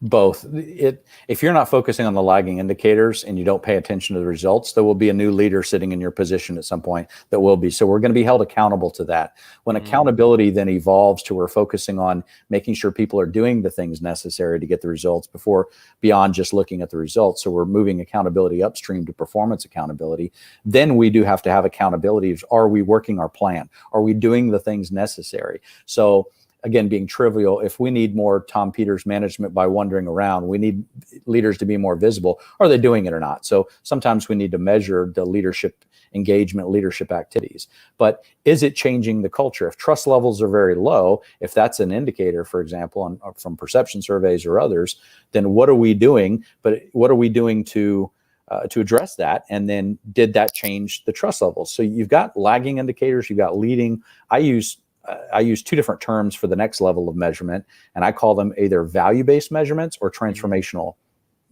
Both. If you're not focusing on the lagging indicators and you don't pay attention to the results, there will be a new leader sitting in your position at some point that will be. So we're going to be held accountable to that. When accountability then evolves to we're focusing on making sure people are doing the things necessary to get the results beyond just looking at the results. So we're moving accountability upstream to performance accountability. Then we do have to have accountability. Are we working our plan? Are we doing the things necessary? So again, being trivial, if we need more Tom Peters management by wandering around, we need leaders to be more visible. Are they doing it or not? So sometimes we need to measure the leadership engagement, leadership activities. But is it changing the culture? If trust levels are very low, if that's an indicator, for example, from perception surveys or others, then what are we doing? But what are we doing to address that? And then did that change the trust levels? So you've got lagging indicators, you've got leading. I use two different terms for the next level of measurement, and I call them either value-based measurements or transformational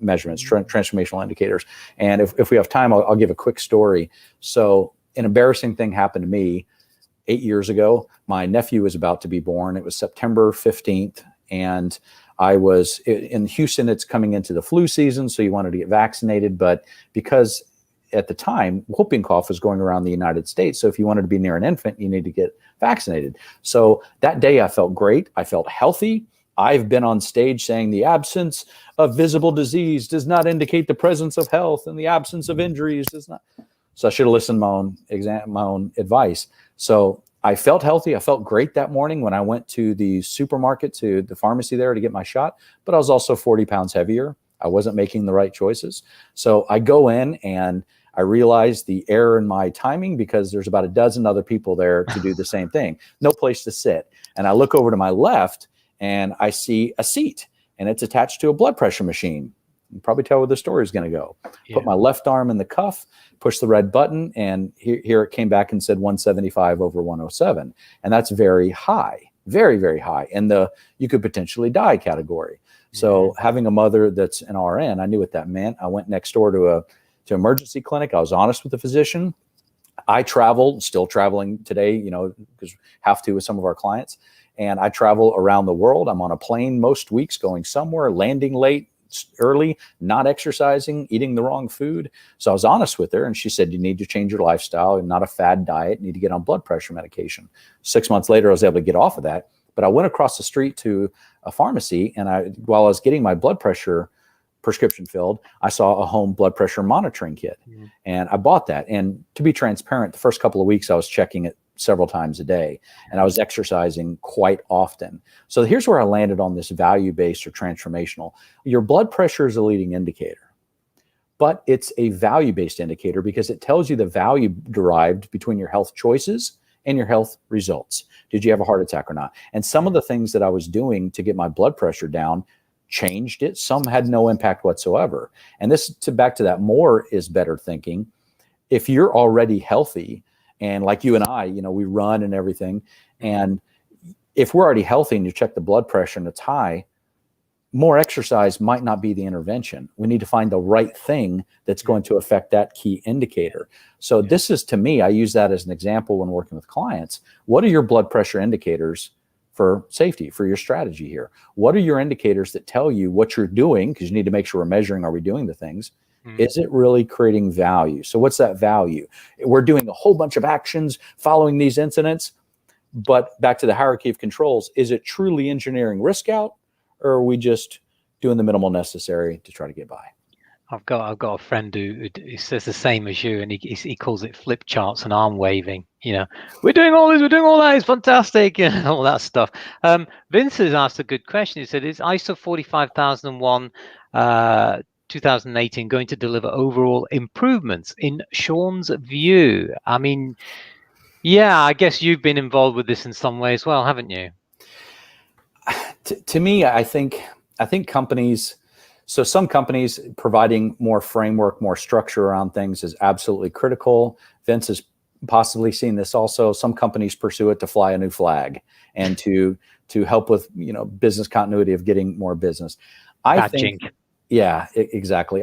measurements, transformational indicators. And if we have time, I'll give a quick story. So an embarrassing thing happened to me 8 years ago. My nephew was about to be born. It was September 15th, and I was in Houston. It's coming into the flu season, so you wanted to get vaccinated, but because at the time, whooping cough was going around the United States. So if you wanted to be near an infant, you need to get vaccinated. So that day I felt great. I felt healthy. I've been on stage saying the absence of visible disease does not indicate the presence of health, and the absence of injuries does not. So I should have listened to my own advice. So I felt healthy. I felt great that morning when I went to the supermarket, to the pharmacy there to get my shot, but I was also 40 pounds heavier. I wasn't making the right choices. So I go in and I realized the error in my timing because there's about a dozen other people there to do the same thing. No place to sit. And I look over to my left and I see a seat, and it's attached to a blood pressure machine. You can probably tell where the story is going to go. Yeah. Put my left arm in the cuff, push the red button, and here it came back and said 175 over 107. And that's very high, very, very high in the you could potentially die category. So having a mother that's an RN, I knew what that meant. I went next door to emergency clinic. I was honest with the physician. I traveled, still traveling today, because have to with some of our clients. And I travel around the world. I'm on a plane most weeks going somewhere, landing late, early, not exercising, eating the wrong food. So I was honest with her, and she said, you need to change your lifestyle and not a fad diet. You need to get on blood pressure medication. 6 months later, I was able to get off of that. But I went across the street to a pharmacy, and while I was getting my blood pressure prescription filled, I saw a home blood pressure monitoring kit, and I bought that. And to be transparent, the first couple of weeks I was checking it several times a day, and I was exercising quite often. So here's where I landed on this value-based or transformational. Your blood pressure is a leading indicator, but it's a value-based indicator because it tells you the value derived between your health choices and your health results. Did you have a heart attack or not? And some of the things that I was doing to get my blood pressure down changed it. Some had no impact whatsoever. And back to that more is better thinking. If you're already healthy, and like you and I, we run and everything, and if we're already healthy and you check the blood pressure and it's high, more exercise might not be the intervention. We need to find the right thing that's going to affect that key indicator. So this is, to me, I use that as an example when working with clients. What are your blood pressure indicators for safety, for your strategy here? What are your indicators that tell you what you're doing? Because you need to make sure we're measuring, are we doing the things? Is it really creating value? So what's that value? We're doing a whole bunch of actions following these incidents, but back to the hierarchy of controls, is it truly engineering risk out, or are we just doing the minimal necessary to try to get by. I've got a friend who says the same as you, and he calls it flip charts and arm waving. We're doing all this, we're doing all that. It's fantastic, and all that stuff. Vince has asked a good question. He said, "Is ISO 45001 2018 going to deliver overall improvements in Shawn's view?" I mean, yeah, I guess you've been involved with this in some way as well, haven't you? To me, I think companies. So some companies providing more framework, more structure around things is absolutely critical. Vince has possibly seen this also. Some companies pursue it to fly a new flag and to help with business continuity of getting more business. I think, yeah, exactly.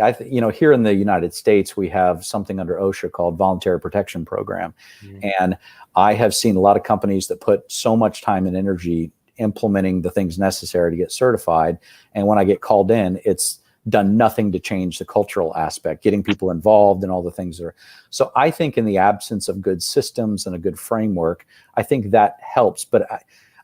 Here in the United States, we have something under OSHA called Voluntary Protection Program, and I have seen a lot of companies that put so much time and energy implementing the things necessary to get certified. And when I get called in, it's done nothing to change the cultural aspect, getting people involved and all the things that are. So I think in the absence of good systems and a good framework, I think that helps. But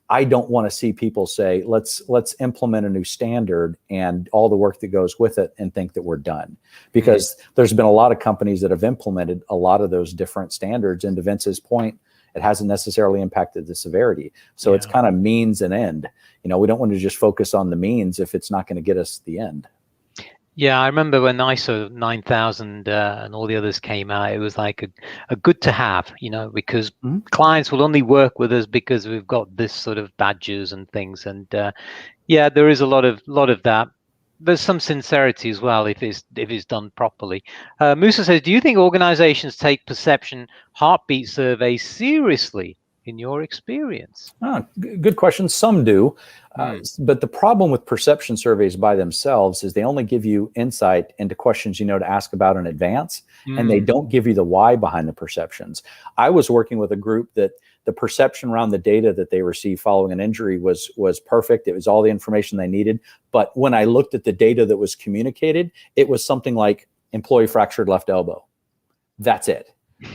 I don't want to see people say, let's implement a new standard and all the work that goes with it and think that we're done. Because there's been a lot of companies that have implemented a lot of those different standards. And to Vince's point, it hasn't necessarily impacted the severity. So it's kind of means and end. We don't want to just focus on the means if it's not going to get us the end. Yeah, I remember when ISO 9000 and all the others came out, it was like a good to have, because clients will only work with us because we've got this sort of badges and things. And yeah, there is a lot of that. There's some sincerity as well if it's done properly. Musa says, do you think organizations take perception heartbeat surveys seriously in your experience? Good question. Some do. But the problem with perception surveys by themselves is they only give you insight into questions to ask about in advance, and they don't give you the why behind the perceptions. I was working with a group that the perception around the data that they received following an injury was perfect. It was all the information they needed. But when I looked at the data that was communicated, it was something like employee fractured left elbow. That's it.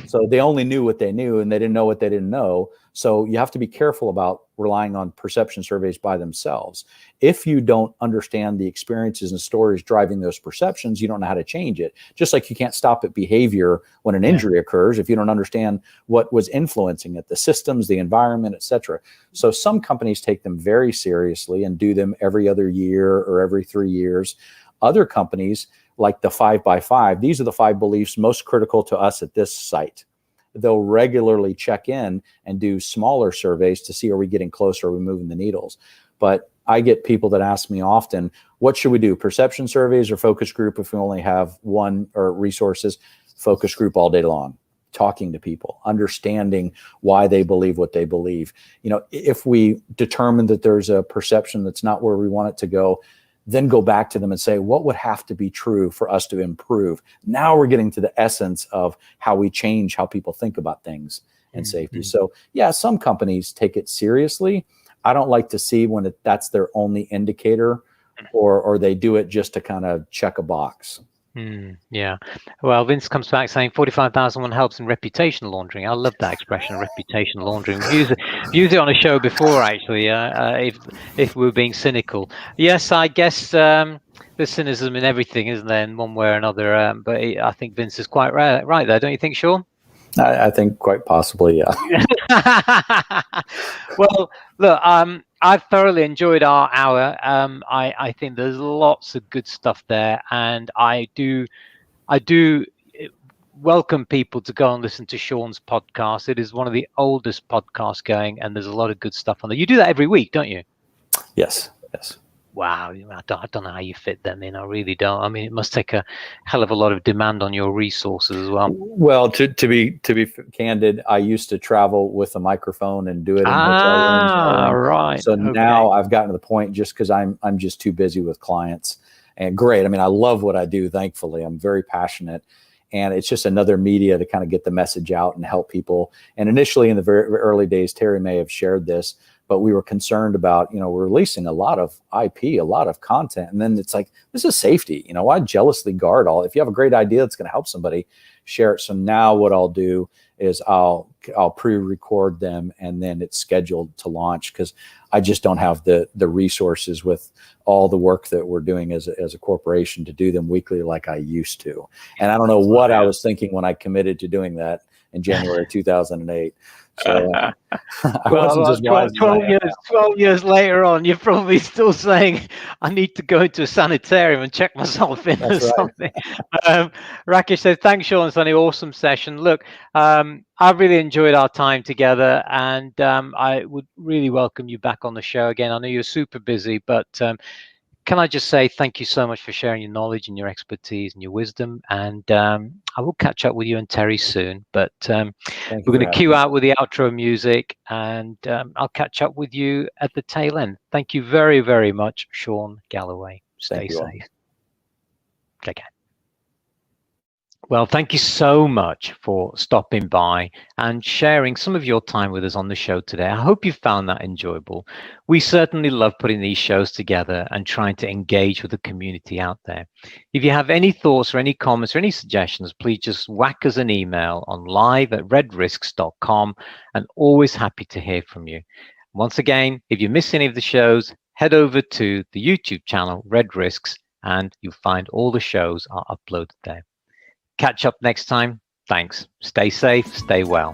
So they only knew what they knew and they didn't know what they didn't know. So you have to be careful about relying on perception surveys by themselves. If you don't understand the experiences and stories driving those perceptions, you don't know how to change it. Just like you can't stop at behavior when an injury occurs if you don't understand what was influencing it, the systems, the environment, etc. So some companies take them very seriously and do them every other year or every 3 years. Other companies, like the 5x5, these are the 5 beliefs most critical to us at this site. They'll regularly check in and do smaller surveys to see, are we getting closer, are we moving the needles? But I get people that ask me often, what should we do, perception surveys or focus group if we only have one or resources? Focus group all day long, talking to people, understanding why they believe what they believe. If we determine that there's a perception that's not where we want it to go, then go back to them and say, what would have to be true for us to improve? Now we're getting to the essence of how we change how people think about things and safety. So yeah, some companies take it seriously. I don't like to see when that's their only indicator or they do it just to kind of check a box. Yeah. Well, Vince comes back saying 45,001 helps in reputation laundering. I love that expression, reputation laundering. We've used it on a show before, actually, if we're being cynical. Yes, I guess there's cynicism in everything, isn't there, in one way or another? But I think Vince is quite right there, don't you think, Shawn? I think quite possibly, yeah. Well, look, I've thoroughly enjoyed our hour. I think there's lots of good stuff there, and I do welcome people to go and listen to Shawn's podcast. It is one of the oldest podcasts going, and there's a lot of good stuff on there. You do that every week, don't you? Yes. Wow, I don't know how you fit them in. I really don't. I mean, it must take a hell of a lot of demand on your resources as well. Well, to be candid, I used to travel with a microphone and do it in hotel rooms. Right. So now I've gotten to the point, just because I'm just too busy with clients. And great. I mean, I love what I do. Thankfully, I'm very passionate. And it's just another media to kind of get the message out and help people. And initially in the very early days, Terry may have shared this, but we were concerned about, we're releasing a lot of IP, a lot of content. And then it's like, this is safety. Why jealously guard all? If you have a great idea that's going to help somebody, share it. So now what I'll do is I'll pre-record them and then it's scheduled to launch, because I just don't have the resources with all the work that we're doing as a corporation to do them weekly like I used to. And I don't know what I was thinking when I committed to doing that in January 2008. So I wasn't as wise. 12 years later on, you're probably still saying, I need to go into a sanitarium and check myself in. That's or something. Rakesh says, thanks, Shawn, Sonni. Awesome session. Look, I really enjoyed our time together, and I would really welcome you back on the show again. I know you're super busy, but can I just say thank you so much for sharing your knowledge and your expertise and your wisdom. And I will catch up with you and Terry soon. But we're going to cue out with the outro music, and I'll catch up with you at the tail end. Thank you very, very much, Shawn Galloway. Stay safe. Take care. Well, thank you so much for stopping by and sharing some of your time with us on the show today. I hope you found that enjoyable. We certainly love putting these shows together and trying to engage with the community out there. If you have any thoughts or any comments or any suggestions, please just whack us an email on live@redrisks.com, and always happy to hear from you. Once again, if you miss any of the shows, head over to the YouTube channel, Red Risks, and you'll find all the shows are uploaded there. Catch up next time. Thanks. Stay safe. Stay well.